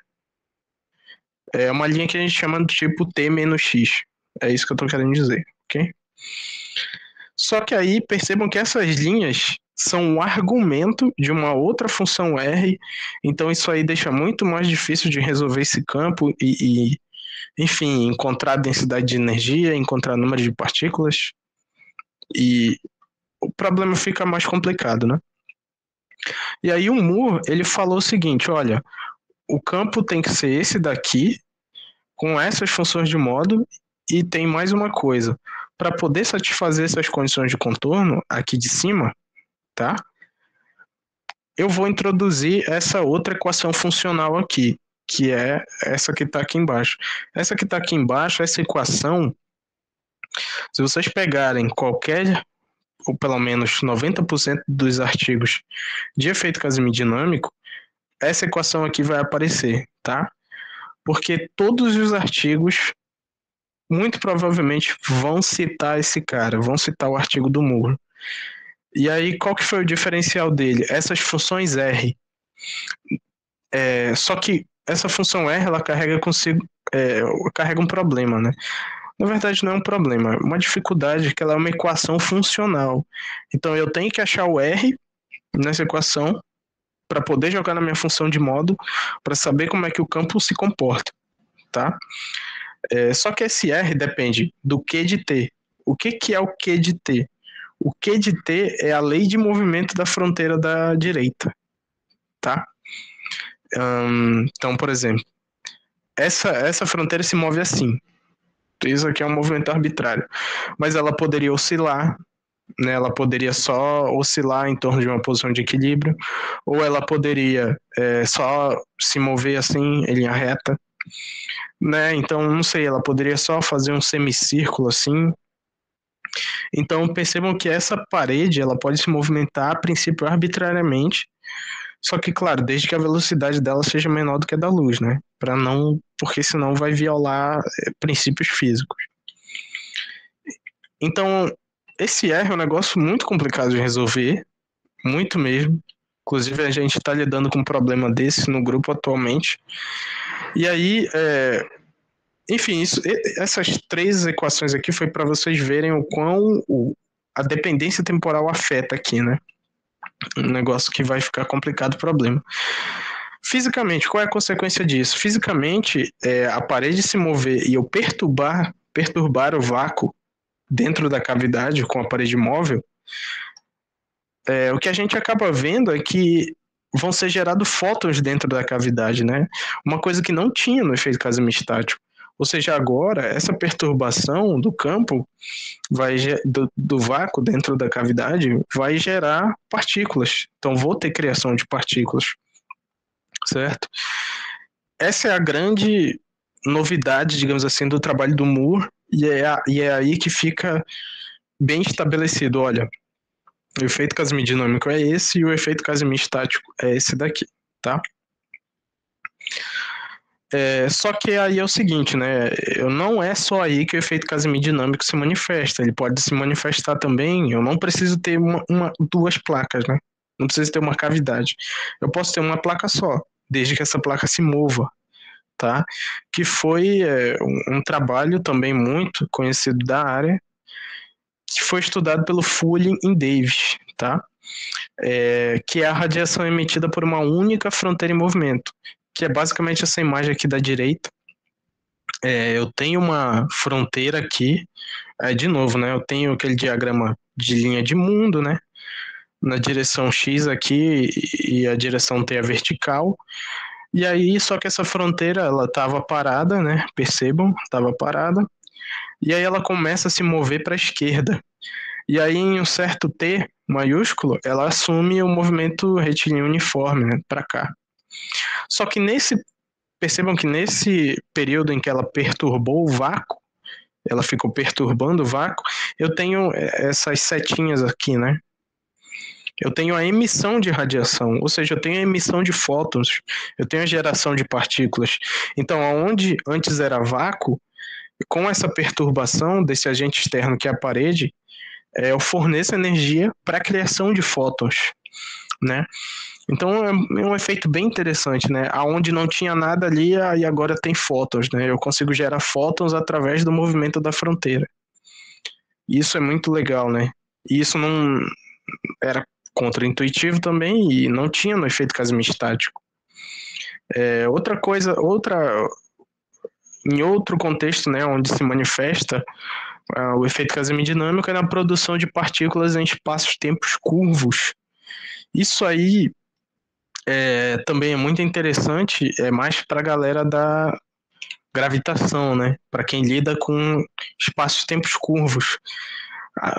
B: é uma linha que a gente chama do tipo t menos x. É isso que eu estou querendo dizer, ok? Só que aí percebam que essas linhas são um argumento de uma outra função R, então isso aí deixa muito mais difícil de resolver esse campo enfim, encontrar densidade de energia, encontrar número de partículas, e o problema fica mais complicado, né? E aí o Moore, ele falou o seguinte, olha, o campo tem que ser esse daqui, com essas funções de modo, e tem mais uma coisa, para poder satisfazer essas condições de contorno aqui de cima, tá? Eu vou introduzir essa outra equação funcional aqui, que é essa que está aqui embaixo. Essa que está aqui embaixo, essa equação, se vocês pegarem qualquer, ou pelo menos 90% dos artigos de efeito Casimir-dinâmico, essa equação aqui vai aparecer, tá? Porque todos os artigos, muito provavelmente, vão citar esse cara, vão citar o artigo do Moore. E aí, qual que foi o diferencial dele? Essas funções R. Só que essa função R, ela carrega consigo, carrega um problema, né? Na verdade, não é um problema, é uma dificuldade que ela é uma equação funcional. Então, eu tenho que achar o R nessa equação para poder jogar na minha função de modo, para saber como é que o campo se comporta, tá? Só que esse R depende do Q de T. O que é o Q de T? O Q de T é a lei de movimento da fronteira da direita, tá? Então, por exemplo, essa fronteira se move assim. Isso aqui é um movimento arbitrário. Mas ela poderia oscilar, né? Ela poderia só oscilar em torno de uma posição de equilíbrio, ou ela poderia só se mover assim, em linha reta, né? Então, não sei, ela poderia só fazer um semicírculo assim. Então, percebam que essa parede, ela pode se movimentar, a princípio, arbitrariamente, só que, claro, desde que a velocidade dela seja menor do que a da luz, né? Porque senão vai violar princípios físicos. Então, esse R é um negócio muito complicado de resolver, muito mesmo. Inclusive, a gente está lidando com um problema desse no grupo atualmente. E aí, enfim, essas três equações aqui foi para vocês verem o quão a dependência temporal afeta aqui, né? Um negócio que vai ficar complicado o problema. Fisicamente, qual é a consequência disso? Fisicamente, a parede se mover e eu perturbar o vácuo dentro da cavidade com a parede móvel, o que a gente acaba vendo é que vão ser gerados fótons dentro da cavidade, né? Uma coisa que não tinha no efeito Casimir estático. Ou seja, agora, essa perturbação do campo do vácuo dentro da cavidade vai gerar partículas. Então, vou ter criação de partículas, certo? Essa é a grande novidade, digamos assim, do trabalho do Moore, e é aí que fica bem estabelecido, olha, o efeito casimir-dinâmico é esse e o efeito casimir-estático é esse daqui, tá? Só que aí é o seguinte, né? Não é só aí que o efeito casimir-dinâmico se manifesta. Ele pode se manifestar também. Eu não preciso ter duas placas, né? Não preciso ter uma cavidade. Eu posso ter uma placa só, desde que essa placa se mova, tá? Que foi um trabalho também muito conhecido da área, que foi estudado pelo Fulling e Davis, tá? Que é a radiação emitida por uma única fronteira em movimento, que é basicamente essa imagem aqui da direita. Eu tenho uma fronteira aqui, de novo, né? Eu tenho aquele diagrama de linha de mundo, né? Na direção X aqui e a direção T é vertical. E aí, só que essa fronteira, ela estava parada, né? Percebam, estava parada. E aí ela começa a se mover para a esquerda. E aí, em um certo T maiúsculo, ela assume o movimento retilíneo uniforme, né? Para cá. Só que percebam que nesse período em que ela perturbou o vácuo, ela ficou perturbando o vácuo, eu tenho essas setinhas aqui, né? Eu tenho a emissão de radiação, ou seja, eu tenho a emissão de fótons, eu tenho a geração de partículas. Então, onde antes era vácuo, com essa perturbação desse agente externo que é a parede, eu forneço energia para a criação de fótons, né? Então é um efeito bem interessante, né? Aonde não tinha nada ali, e agora tem fótons, né? Eu consigo gerar fótons através do movimento da fronteira. Isso é muito legal, né? E isso não era contraintuitivo também e não tinha no efeito quasimistático. Em outro contexto, né, onde se manifesta o efeito casimir-dinâmico é na produção de partículas em espaços-tempos curvos. Isso aí também é muito interessante, mais para a galera da gravitação, né? Para quem lida com espaços-tempos curvos.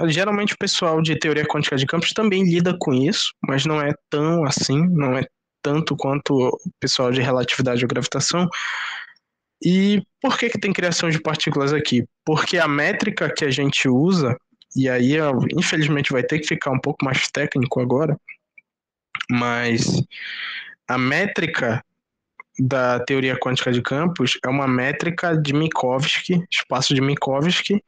B: Geralmente o pessoal de teoria quântica de campos também lida com isso, mas não é tão assim, não é tanto quanto o pessoal de relatividade ou gravitação. E por que tem criação de partículas aqui? Porque a métrica que a gente usa, e aí infelizmente vai ter que ficar um pouco mais técnico agora, mas a métrica da teoria quântica de campos é uma métrica de Minkowski, espaço de Minkowski,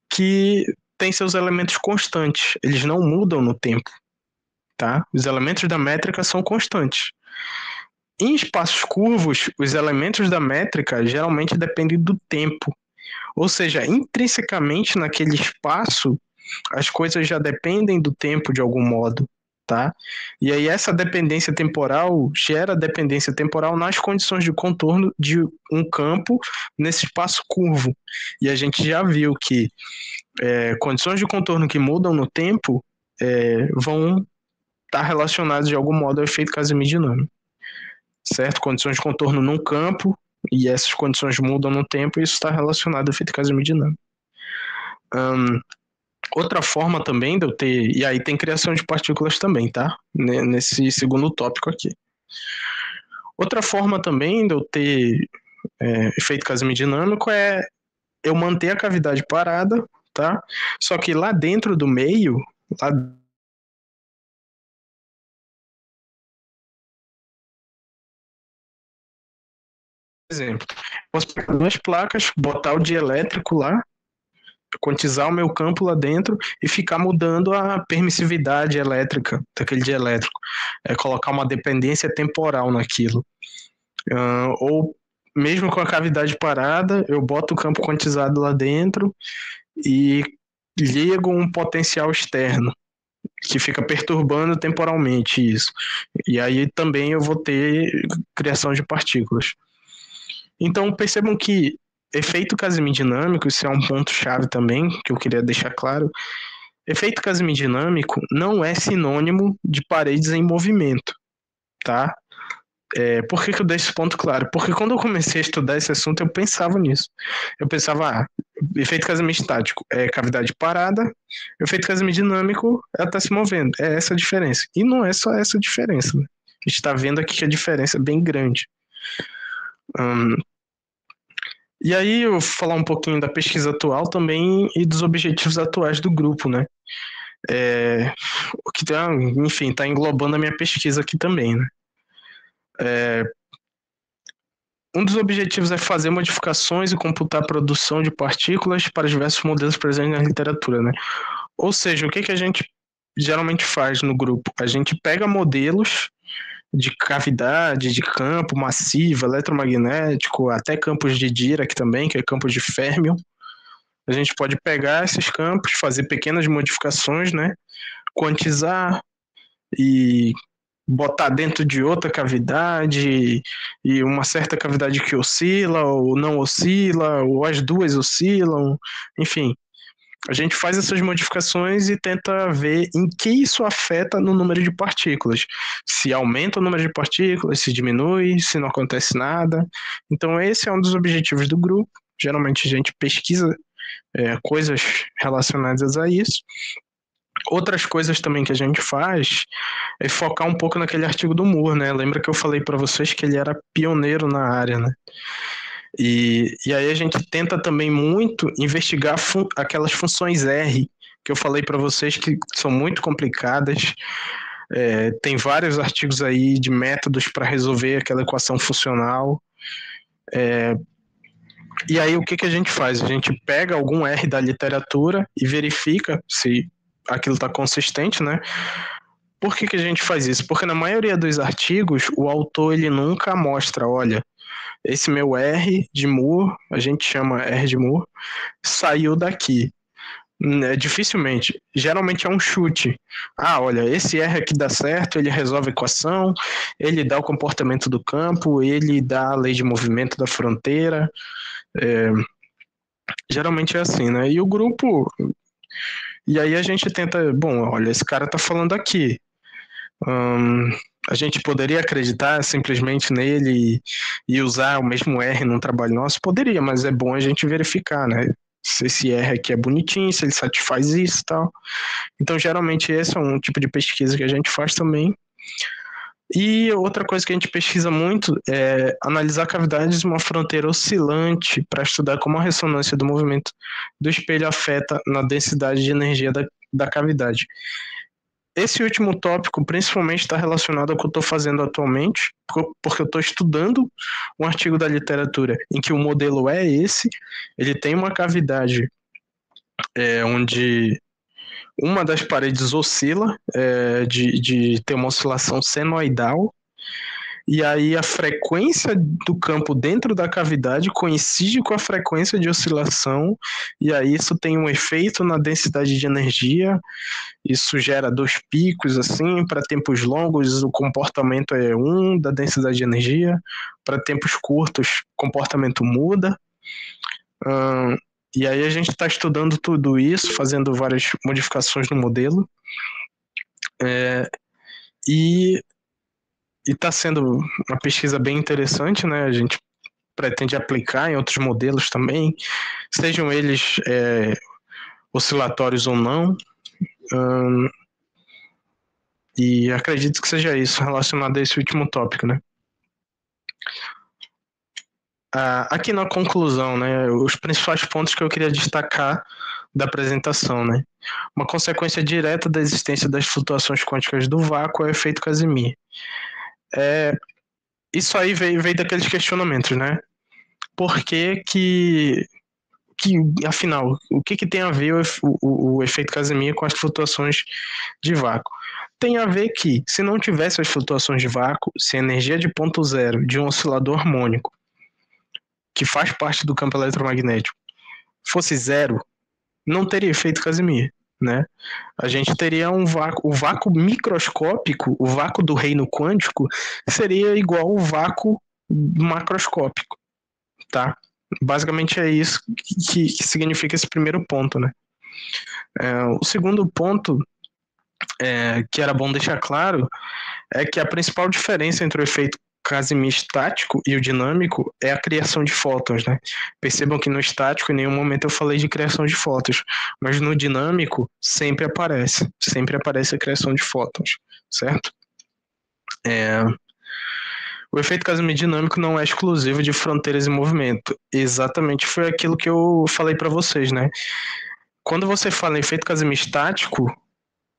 B: que tem seus elementos constantes, eles não mudam no tempo, tá? Os elementos da métrica são constantes. Em espaços curvos, os elementos da métrica geralmente dependem do tempo, ou seja, intrinsecamente naquele espaço, as coisas já dependem do tempo de algum modo, tá? E aí essa dependência temporal gera dependência temporal nas condições de contorno de um campo nesse espaço curvo. E a gente já viu que condições de contorno que mudam no tempo vão estar relacionadas de algum modo ao efeito casimir-dinâmico, certo? Condições de contorno num campo e essas condições mudam no tempo e isso está relacionado ao efeito casimir-dinâmico. Outra forma também de eu ter... E aí tem criação de partículas também, tá? Nesse segundo tópico aqui. Outra forma também de eu ter efeito casimir-dinâmico é eu manter a cavidade parada, tá? Só que lá dentro do meio, por exemplo, posso pegar duas placas, botar o dielétrico lá, quantizar o meu campo lá dentro e ficar mudando a permissividade elétrica daquele dielétrico. Colocar uma dependência temporal naquilo. Ou mesmo com a cavidade parada, eu boto o campo quantizado lá dentro e ligo um potencial externo que fica perturbando temporalmente isso. E aí também eu vou ter criação de partículas. Então percebam que efeito casimir-dinâmico, isso é um ponto-chave também, que eu queria deixar claro. Efeito casimir-dinâmico não é sinônimo de paredes em movimento, tá? Por que que eu dei esse ponto claro? Porque quando eu comecei a estudar esse assunto, eu pensava nisso. Eu pensava, efeito casamento estático é cavidade parada, efeito casamento dinâmico ela está se movendo. É essa a diferença. E não é só essa a diferença, né? A gente está vendo aqui que a diferença é bem grande. E aí eu vou falar um pouquinho da pesquisa atual também e dos objetivos atuais do grupo, né? O que tá, enfim, está englobando a minha pesquisa aqui também, né? Um dos objetivos é fazer modificações e computar a produção de partículas para diversos modelos presentes na literatura, né? Ou seja, o que que a gente geralmente faz no grupo? A gente pega modelos de cavidade, de campo massivo, eletromagnético, até campos de Dirac também, que é campos de férmio. A gente pode pegar esses campos, fazer pequenas modificações, né? Quantizar e botar dentro de outra cavidade e uma certa cavidade que oscila ou não oscila, ou as duas oscilam, enfim. A gente faz essas modificações e tenta ver em que isso afeta no número de partículas. Se aumenta o número de partículas, se diminui, se não acontece nada. Então, esse é um dos objetivos do grupo. Geralmente, a gente pesquisa coisas relacionadas a isso. Outras coisas também que a gente faz é focar um pouco naquele artigo do Moore, né? Lembra que eu falei para vocês que ele era pioneiro na área, né? E aí a gente tenta também muito investigar aquelas funções R que eu falei para vocês que são muito complicadas. Tem vários artigos aí de métodos para resolver aquela equação funcional. E aí o que, que a gente faz? A gente pega algum R da literatura e verifica se aquilo está consistente, né? Por que, que a gente faz isso? Porque na maioria dos artigos, o autor ele nunca mostra, olha, esse meu R de Moore, a gente chama R de Moore, saiu daqui. Dificilmente. Geralmente é um chute. Olha, esse R aqui dá certo, ele resolve a equação, ele dá o comportamento do campo, ele dá a lei de movimento da fronteira. Geralmente é assim, né? E o grupo... E aí a gente tenta, bom, olha, esse cara tá falando aqui. A gente poderia acreditar simplesmente nele e usar o mesmo R num trabalho nosso? Poderia, mas é bom a gente verificar, né? Se esse R aqui é bonitinho, se ele satisfaz isso e tal. Então, geralmente, esse é um tipo de pesquisa que a gente faz também. E outra coisa que a gente pesquisa muito é analisar cavidades de uma fronteira oscilante para estudar como a ressonância do movimento do espelho afeta na densidade de energia da cavidade. Esse último tópico principalmente está relacionado ao que eu estou fazendo atualmente, porque eu estou estudando um artigo da literatura em que o modelo é esse, ele tem uma cavidade onde uma das paredes oscila, de ter uma oscilação senoidal, e aí a frequência do campo dentro da cavidade coincide com a frequência de oscilação, e aí isso tem um efeito na densidade de energia. Isso gera dois picos, assim, para tempos longos o comportamento é 1 da densidade de energia, para tempos curtos o comportamento muda. E aí a gente está estudando tudo isso, fazendo várias modificações no modelo. E está sendo uma pesquisa bem interessante, né? A gente pretende aplicar em outros modelos também, sejam eles oscilatórios ou não. E acredito que seja isso relacionado a esse último tópico, né? Aqui na conclusão, né, os principais pontos que eu queria destacar da apresentação, né? Uma consequência direta da existência das flutuações quânticas do vácuo é o efeito Casimir. Isso aí veio daqueles questionamentos, né? Por que afinal, o que tem a ver o efeito Casimir com as flutuações de vácuo? Tem a ver que, se não tivesse as flutuações de vácuo, se a energia de ponto zero de um oscilador harmônico, que faz parte do campo eletromagnético, fosse zero, não teria efeito Casimir, né? A gente teria um vácuo, o vácuo microscópico, o vácuo do reino quântico, seria igual ao vácuo macroscópico, tá? Basicamente é isso que significa esse primeiro ponto, né? O segundo ponto, que era bom deixar claro, é que a principal diferença entre o efeito Casimir estático e o dinâmico é a criação de fótons, né? Percebam que no estático em nenhum momento eu falei de criação de fótons, mas no dinâmico sempre aparece a criação de fótons, certo? O efeito Casimir dinâmico não é exclusivo de fronteiras e movimento. Exatamente foi aquilo que eu falei para vocês, né? Quando você fala em efeito Casimir estático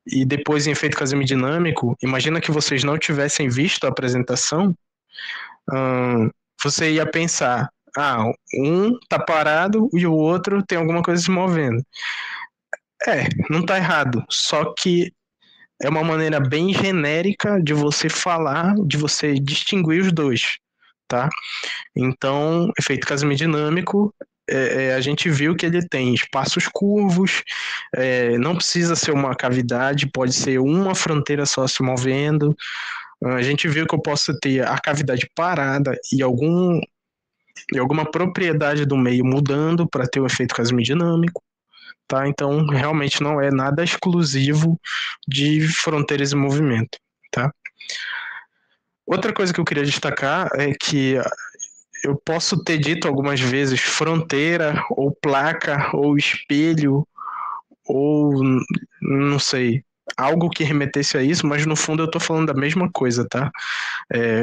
B: e depois em efeito Casimir dinâmico, imagina que vocês não tivessem visto a apresentação, você ia pensar, um tá parado e o outro tem alguma coisa se movendo. Não tá errado, só que é uma maneira bem genérica de você falar, de você distinguir os dois, tá? Então, efeito Casimir dinâmico, a gente viu que ele tem espaços curvos, não precisa ser uma cavidade, pode ser uma fronteira só se movendo. A gente viu que eu posso ter a cavidade parada e alguma propriedade do meio mudando para ter o efeito Casimir dinâmico. Tá? Então, realmente não é nada exclusivo de fronteiras e movimento. Tá? Outra coisa que eu queria destacar é que eu posso ter dito algumas vezes fronteira, ou placa, ou espelho, ou não sei, algo que remetesse a isso, mas no fundo eu estou falando da mesma coisa, tá?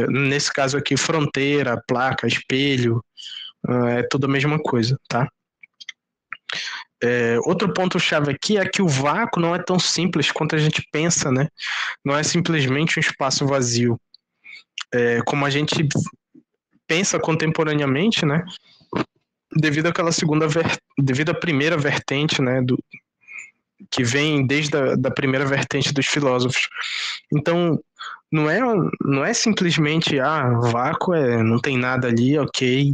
B: Nesse caso aqui, fronteira, placa, espelho, é tudo a mesma coisa, tá? Outro ponto-chave aqui é que o vácuo não é tão simples quanto a gente pensa, né? Não é simplesmente um espaço vazio. Como a gente pensa contemporaneamente, né? Devido à primeira vertente, né? Que vem desde da primeira vertente dos filósofos. Então, não é simplesmente, vácuo, não tem nada ali, ok,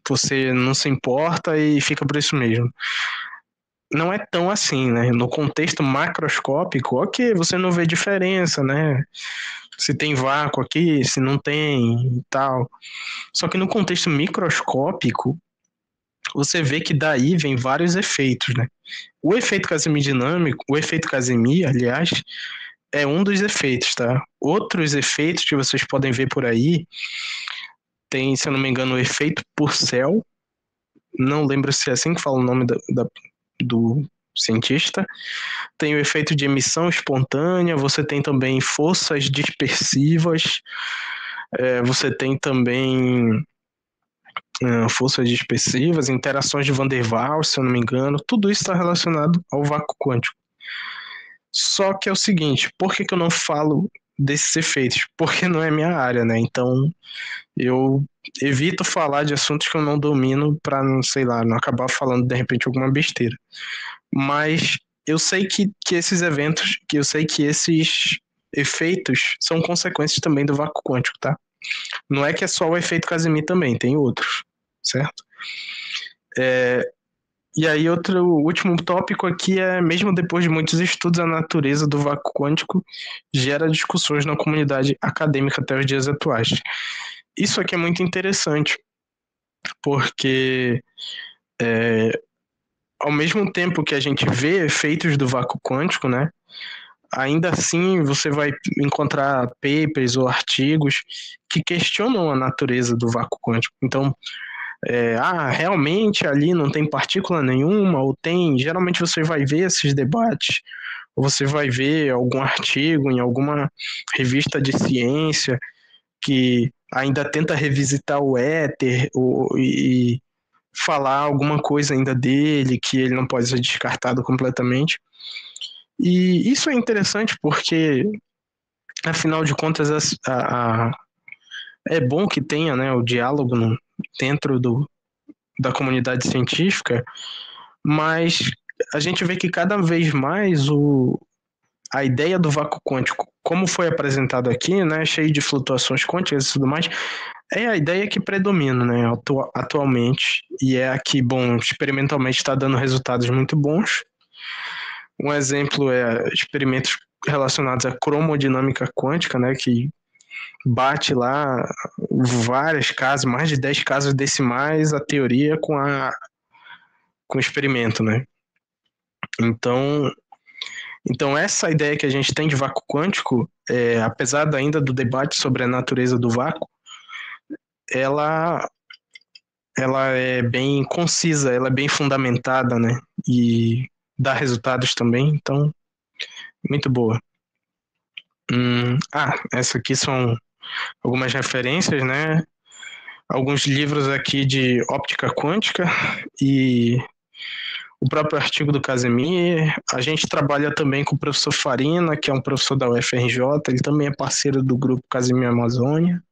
B: você não se importa e fica por isso mesmo. Não é tão assim, né? No contexto macroscópico, ok, você não vê diferença, né? Se tem vácuo aqui, se não tem e tal. Só que no contexto microscópico, você vê que daí vem vários efeitos, né? O efeito Casimir dinâmico, o efeito Casimir, aliás, é um dos efeitos, tá? Outros efeitos que vocês podem ver por aí, tem, se eu não me engano, o efeito Purcell, não lembro se é assim que fala o nome do cientista. Tem o efeito de emissão espontânea, você tem também forças dispersivas, você tem também forças dispersivas, interações de Van der Waals, se eu não me engano, tudo isso está relacionado ao vácuo quântico. Só que é o seguinte, por que eu não falo desses efeitos? Porque não é minha área, né? Então eu evito falar de assuntos que eu não domino para, não sei lá, não acabar falando de repente alguma besteira. Mas eu sei que esses eventos, que eu sei que esses efeitos são consequências também do vácuo quântico, tá? Não é que é só o efeito Casimir também, tem outros, certo? E aí, o último tópico aqui é, mesmo depois de muitos estudos, a natureza do vácuo quântico gera discussões na comunidade acadêmica até os dias atuais. Isso aqui é muito interessante, porque ao mesmo tempo que a gente vê efeitos do vácuo quântico, né, ainda assim você vai encontrar papers ou artigos que questionam a natureza do vácuo quântico. Então, realmente ali não tem partícula nenhuma, ou tem, geralmente você vai ver esses debates, ou você vai ver algum artigo em alguma revista de ciência que ainda tenta revisitar o éter e falar alguma coisa ainda dele, que ele não pode ser descartado completamente. E isso é interessante porque, afinal de contas, é bom que tenha, né, o diálogo dentro da comunidade científica, mas a gente vê que cada vez mais a ideia do vácuo quântico, como foi apresentado aqui, né, cheio de flutuações quânticas e tudo mais, é a ideia que predomina, né, atualmente, e é a que, bom, experimentalmente está dando resultados muito bons. Um exemplo é experimentos relacionados à cromodinâmica quântica, né, que bate lá várias casas, mais de 10 casas decimais, a teoria com o experimento, né? Então, Então, essa ideia que a gente tem de vácuo quântico, apesar ainda do debate sobre a natureza do vácuo, ela, ela é bem concisa, ela é bem fundamentada, né? E dá resultados também, então, muito boa. Essa aqui são algumas referências, né? Alguns livros aqui de óptica quântica e o próprio artigo do Casemir. A gente trabalha também com o professor Farina, que é um professor da UFRJ, ele também é parceiro do grupo Casemir Amazônia.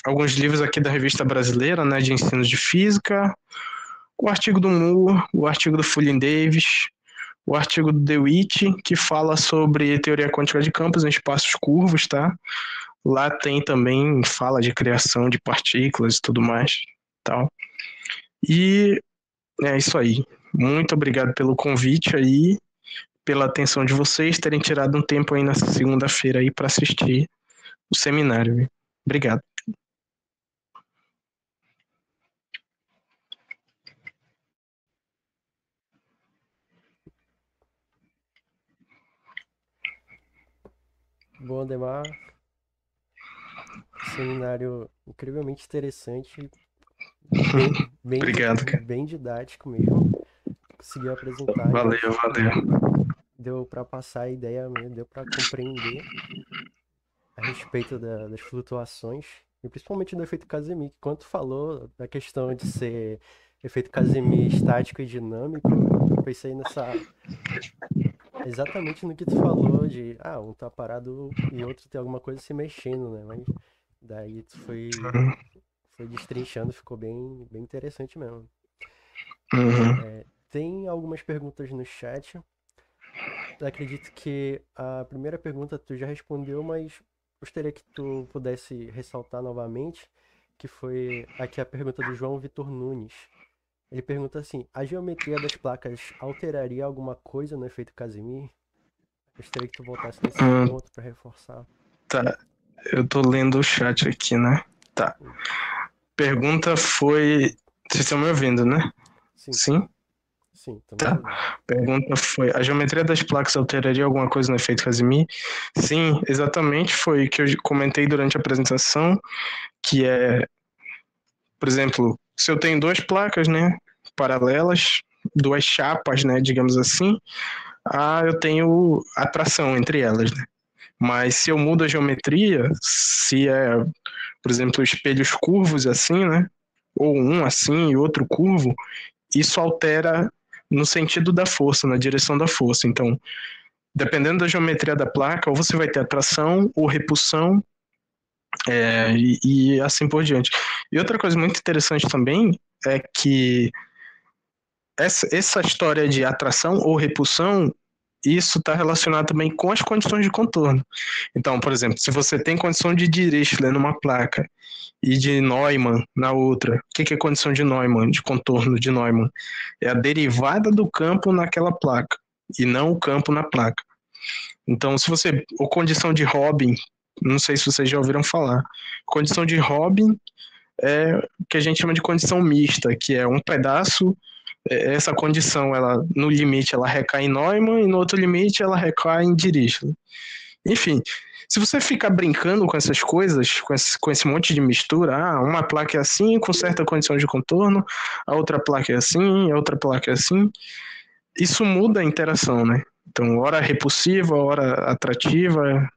B: Alguns livros aqui da Revista Brasileira, né, de ensino de física, o artigo do Moore, o artigo do Fulton Davis, o artigo do DeWitt, que fala sobre teoria quântica de campos em espaços curvos, tá? Lá tem também fala de criação de partículas e tudo mais, tal. E é isso aí. Muito obrigado pelo convite aí, pela atenção de vocês, terem tirado um tempo aí nessa segunda-feira aí para assistir o seminário. Viu? Obrigado.
A: Bom, Ademar, seminário incrivelmente interessante,
B: Obrigado, cara.
A: bem didático mesmo. Conseguiu apresentar,
B: Valeu.
A: deu para passar a ideia mesmo, deu para compreender a respeito das flutuações e principalmente do efeito Casimir. Quando tu falou da questão de ser efeito Casimir estático e dinâmico, eu pensei exatamente no que tu falou de um tá parado e outro tem alguma coisa se mexendo, né? Mas daí tu foi destrinchando, ficou bem interessante mesmo. Tem algumas perguntas no chat. Eu acredito que a primeira pergunta tu já respondeu, mas gostaria que tu pudesse ressaltar novamente, que foi aqui a pergunta do João Vitor Nunes. Ele pergunta assim: a geometria das placas alteraria alguma coisa no efeito Casimir? Gostaria que tu voltasse nesse ponto para reforçar.
B: Tá, eu tô lendo o chat aqui, né? Tá. Pergunta foi... Vocês estão me ouvindo, né? Sim?
A: Sim,
B: tá. Pergunta foi: a geometria das placas alteraria alguma coisa no efeito Casimir? Sim, exatamente, foi o que eu comentei durante a apresentação, que é, por exemplo, se eu tenho duas placas, né, paralelas, duas chapas, né, digamos assim, eu tenho atração entre elas, né? Mas se eu mudo a geometria, se é, por exemplo, espelhos curvos assim, né, ou um assim e outro curvo, isso altera no sentido da força, na direção da força. Então, dependendo da geometria da placa, ou você vai ter atração ou repulsão, e assim por diante. E outra coisa muito interessante também é que essa história de atração ou repulsão, isso está relacionado também com as condições de contorno. Então, por exemplo, se você tem condição de Dirichlet numa placa e de Neumann na outra, o que é condição de Neumann, de contorno de Neumann? É a derivada do campo naquela placa e não o campo na placa. Então, se você... Ou condição de Robin, não sei se vocês já ouviram falar. Condição de Robin é o que a gente chama de condição mista, que é um pedaço, essa condição, ela, no limite, ela recai em Neumann e no outro limite ela recai em Dirichlet. Enfim, se você ficar brincando com essas coisas, com esse monte de mistura, uma placa é assim, com certa condição de contorno, a outra placa é assim, a outra placa é assim, isso muda a interação, né? Então, hora repulsiva, hora atrativa,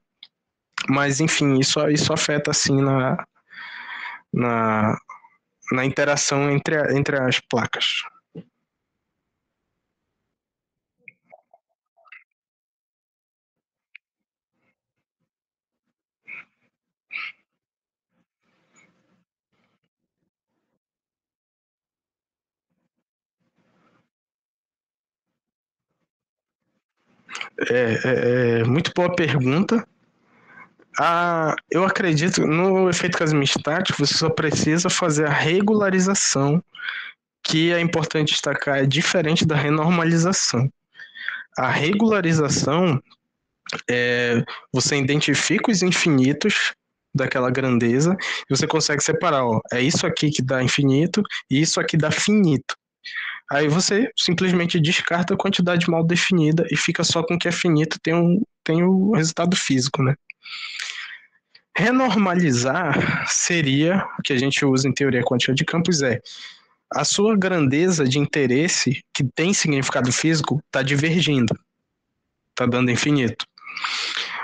B: mas enfim, isso afeta assim na interação entre as placas. Muito boa pergunta. Eu acredito no efeito Casimir estático, você só precisa fazer a regularização, que é importante destacar, é diferente da renormalização. A regularização você identifica os infinitos daquela grandeza e você consegue separar, é isso aqui que dá infinito e isso aqui dá finito. Aí você simplesmente descarta a quantidade mal definida e fica só com o que é finito, tem o resultado físico, né? Renormalizar seria, o que a gente usa em teoria quântica de campos, é a sua grandeza de interesse, que tem significado físico, está divergindo, está dando infinito.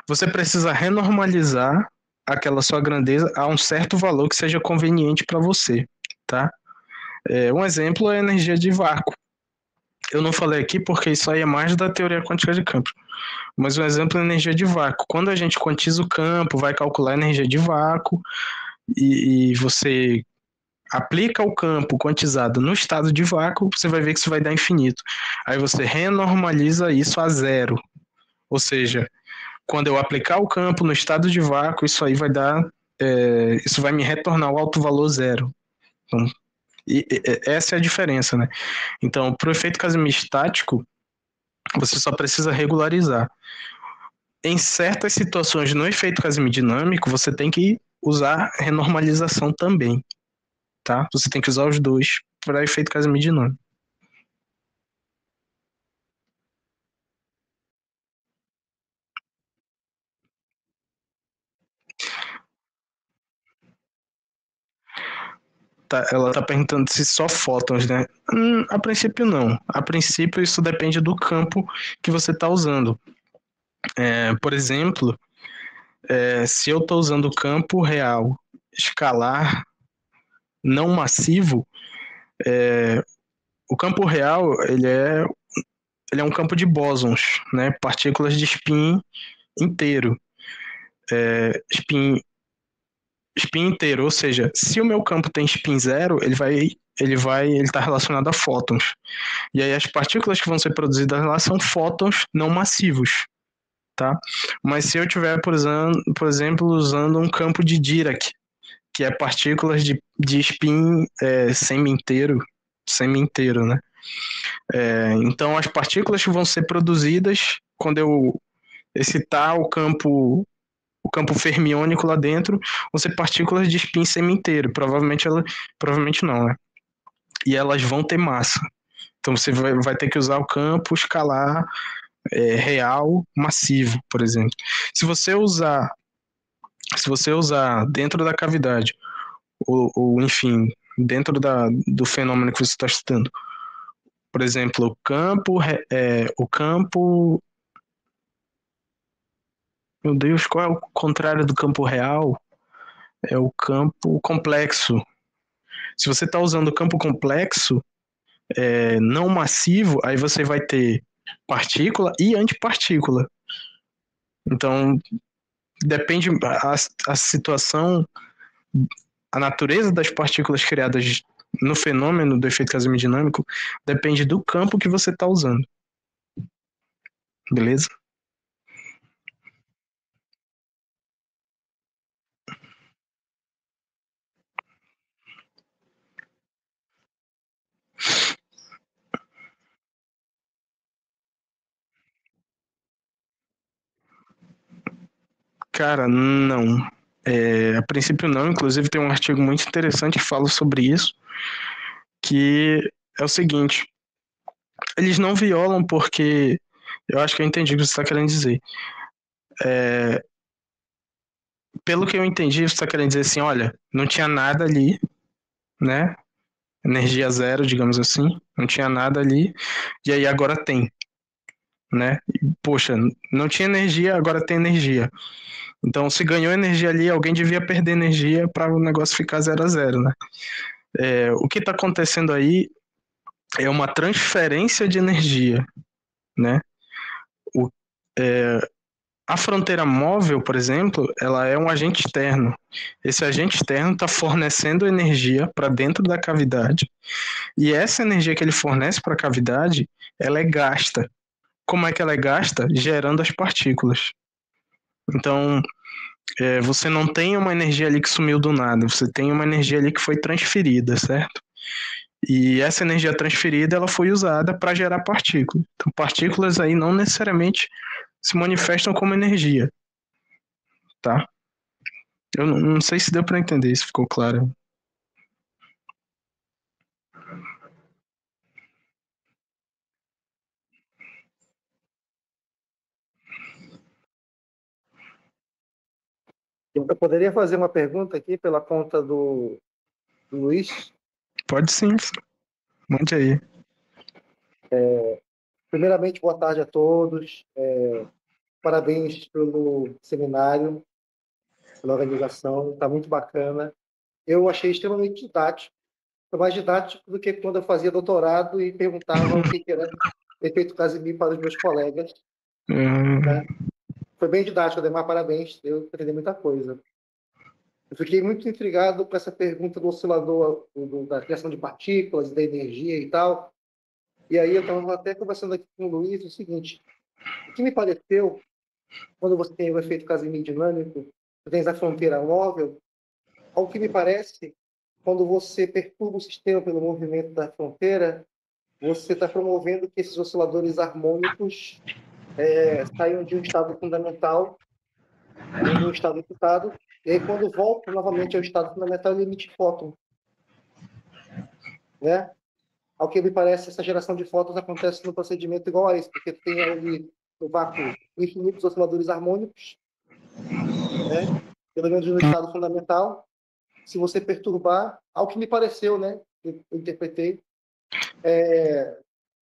B: Você precisa renormalizar aquela sua grandeza a um certo valor que seja conveniente para você, tá? Um exemplo é a energia de vácuo. Eu não falei aqui porque isso aí é mais da teoria quântica de campos. Mas um exemplo é a energia de vácuo. Quando a gente quantiza o campo, vai calcular a energia de vácuo e você aplica o campo quantizado no estado de vácuo, você vai ver que isso vai dar infinito. Aí você renormaliza isso a zero. Ou seja, quando eu aplicar o campo no estado de vácuo, isso aí vai dar. Isso vai me retornar o alto valor zero. Então, essa é a diferença, né? Então, para o efeito Casimir estático, você só precisa regularizar. Em certas situações no efeito Casimir dinâmico, você tem que usar renormalização também, tá? Você tem que usar os dois para efeito Casimir dinâmico. Tá, ela tá perguntando se só fótons, né? A princípio não. A princípio isso depende do campo que você está usando. Por exemplo, se eu estou usando o campo real escalar não massivo, o campo real ele é um campo de bósons, né? Partículas de spin inteiro. Spin, spin inteiro, ou seja, se o meu campo tem spin zero, ele está relacionado a fótons. E aí as partículas que vão ser produzidas lá são fótons não massivos, tá? Mas se eu tiver, por exemplo, usando um campo de Dirac, que é partículas de spin semi-inteiro, né? Então as partículas que vão ser produzidas quando eu excitar o campo fermiônico lá dentro, vão ser partículas de spin semi-inteiro. Provavelmente não, né? E elas vão ter massa. Então você vai ter que usar o campo escalar real massivo, por exemplo. Se você usar, se você usar dentro da cavidade, ou enfim, dentro do fenômeno que você está estudando, por exemplo, o campo, meu Deus, qual é o contrário do campo real? É o campo complexo. Se você está usando o campo complexo, não massivo, aí você vai ter partícula e antipartícula. Então, depende a situação, a natureza das partículas criadas no fenômeno do efeito Casimir dinâmico depende do campo que você está usando. Beleza? Cara, não. A princípio não, inclusive tem um artigo muito interessante que fala sobre isso, que é o seguinte, eles não violam porque, eu acho que eu entendi o que você está querendo dizer. É, Pelo que eu entendi, você está querendo dizer assim, olha, não tinha nada ali, né? Energia zero, digamos assim, não tinha nada ali, e aí agora tem, né? Poxa, não tinha energia, agora tem energia. Então, se ganhou energia ali, alguém devia perder energia para o negócio ficar zero a zero, né? O que está acontecendo aí é uma transferência de energia, né? O, é, a fronteira móvel, por exemplo, ela é um agente externo. Esse agente externo está fornecendo energia para dentro da cavidade e essa energia que ele fornece para a cavidade, ela é gasta. Como é que ela é gasta? Gerando as partículas. Então, você não tem uma energia ali que sumiu do nada, você tem uma energia ali que foi transferida, certo? E essa energia transferida ela foi usada para gerar partículas. Então, partículas aí não necessariamente se manifestam como energia, tá? Eu não sei se deu para entender, se ficou claro.
C: Eu poderia fazer uma pergunta aqui pela conta do Luiz?
B: Pode sim, mande aí.
C: Primeiramente, boa tarde a todos. Parabéns pelo seminário, pela organização, está muito bacana. Eu achei extremamente didático, foi mais didático do que quando eu fazia doutorado e perguntava o que era efeito Casimir para os meus colegas. Né? Foi bem didático, Ademar, parabéns, eu aprendi muita coisa. Eu fiquei muito intrigado com essa pergunta do oscilador, da criação de partículas, da energia e tal. E aí eu estava até conversando aqui com o Luiz o seguinte, o que me pareceu, quando você tem o efeito Casimir dinâmico, você tem a fronteira móvel, ao que me parece, quando você perturba o sistema pelo movimento da fronteira, você está promovendo que esses osciladores harmônicos saiam de um estado fundamental, em um estado excitado, e aí quando voltam novamente ao estado fundamental, ele emite fóton. Né? Ao que me parece, essa geração de fótons acontece no procedimento igual a esse, porque tem ali no vácuo infinitos osciladores harmônicos, né? Pelo menos no estado fundamental. Se você perturbar, ao que me pareceu, né? Eu interpretei,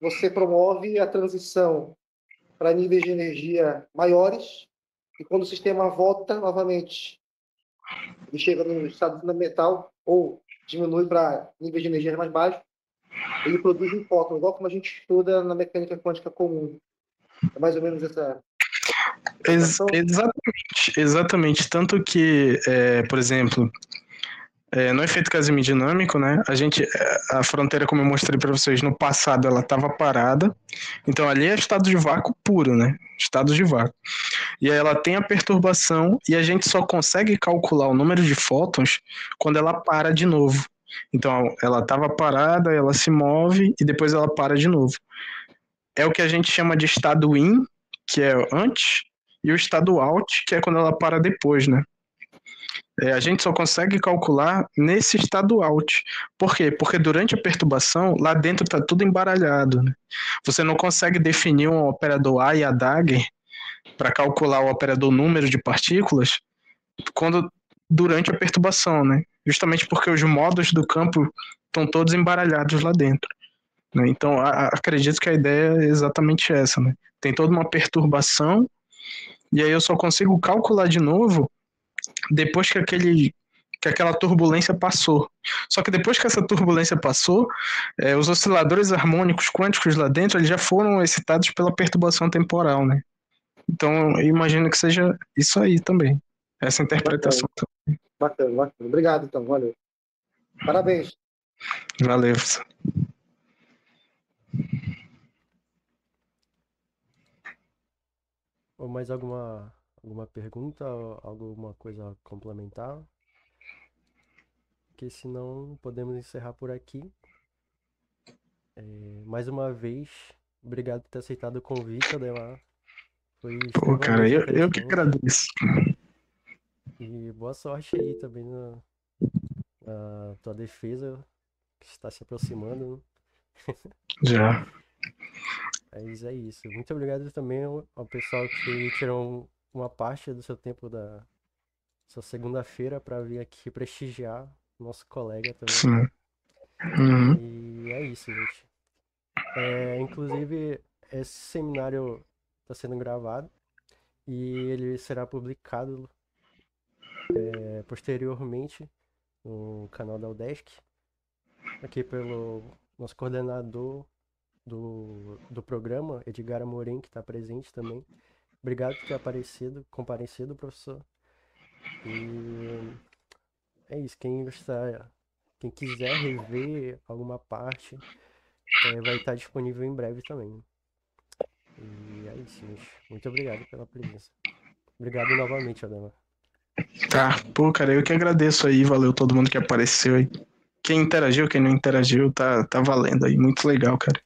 C: você promove a transição para níveis de energia maiores, e quando o sistema volta novamente e chega no estado fundamental, ou diminui para níveis de energia mais baixos, ele produz um fóton, igual como a gente estuda na mecânica quântica comum. É mais ou menos essa
B: Exatamente. Tanto que, por exemplo, no efeito Casimir dinâmico, né, a fronteira, como eu mostrei para vocês no passado, ela estava parada. Então ali é estado de vácuo puro, né? Estado de vácuo. E aí ela tem a perturbação e a gente só consegue calcular o número de fótons quando ela para de novo. Então ela estava parada, ela se move e depois ela para de novo. É o que a gente chama de estado in, que é antes, e o estado out, que é quando ela para depois, né? A gente só consegue calcular nesse estado out. Por quê? Porque durante a perturbação, lá dentro está tudo embaralhado. Né? Você não consegue definir um operador A e a Dagger para calcular o operador número de partículas durante a perturbação, né? Justamente porque os modos do campo estão todos embaralhados lá dentro. Né? Então, acredito que a ideia é exatamente essa. Né? Tem toda uma perturbação, e aí eu só consigo calcular de novo depois que aquela turbulência passou. Só que depois que essa turbulência passou, os osciladores harmônicos quânticos lá dentro eles já foram excitados pela perturbação temporal, né? Então, eu imagino que seja isso aí também. Essa interpretação também.
C: Bacana. Obrigado, então. Valeu. Parabéns.
B: Valeu.
A: Ou mais alguma pergunta, alguma coisa a complementar? Porque senão podemos encerrar por aqui. Mais uma vez, obrigado por ter aceitado o convite, Ademar. Foi
B: Pô, cara,
A: extremamente
B: eu que
A: interessante.
B: agradeço.
A: E boa sorte aí também na tua defesa, que está se aproximando. Né?
B: Já.
A: Mas é isso. Muito obrigado também ao pessoal que tirou uma parte do seu tempo da sua segunda-feira para vir aqui prestigiar o nosso colega também.
B: Sim. Uhum.
A: E é isso, gente. Inclusive, esse seminário está sendo gravado e ele será publicado posteriormente no canal da UDESC, aqui pelo nosso coordenador do programa, Edgar Amorim, que está presente também. Obrigado por ter comparecido, professor. E é isso. Quem quiser rever alguma parte, vai estar disponível em breve também. E é isso, gente. Muito obrigado pela presença. Obrigado novamente, Adama.
B: Tá, pô, cara, eu que agradeço aí, valeu todo mundo que apareceu aí. Quem interagiu, quem não interagiu, tá valendo aí, muito legal, cara.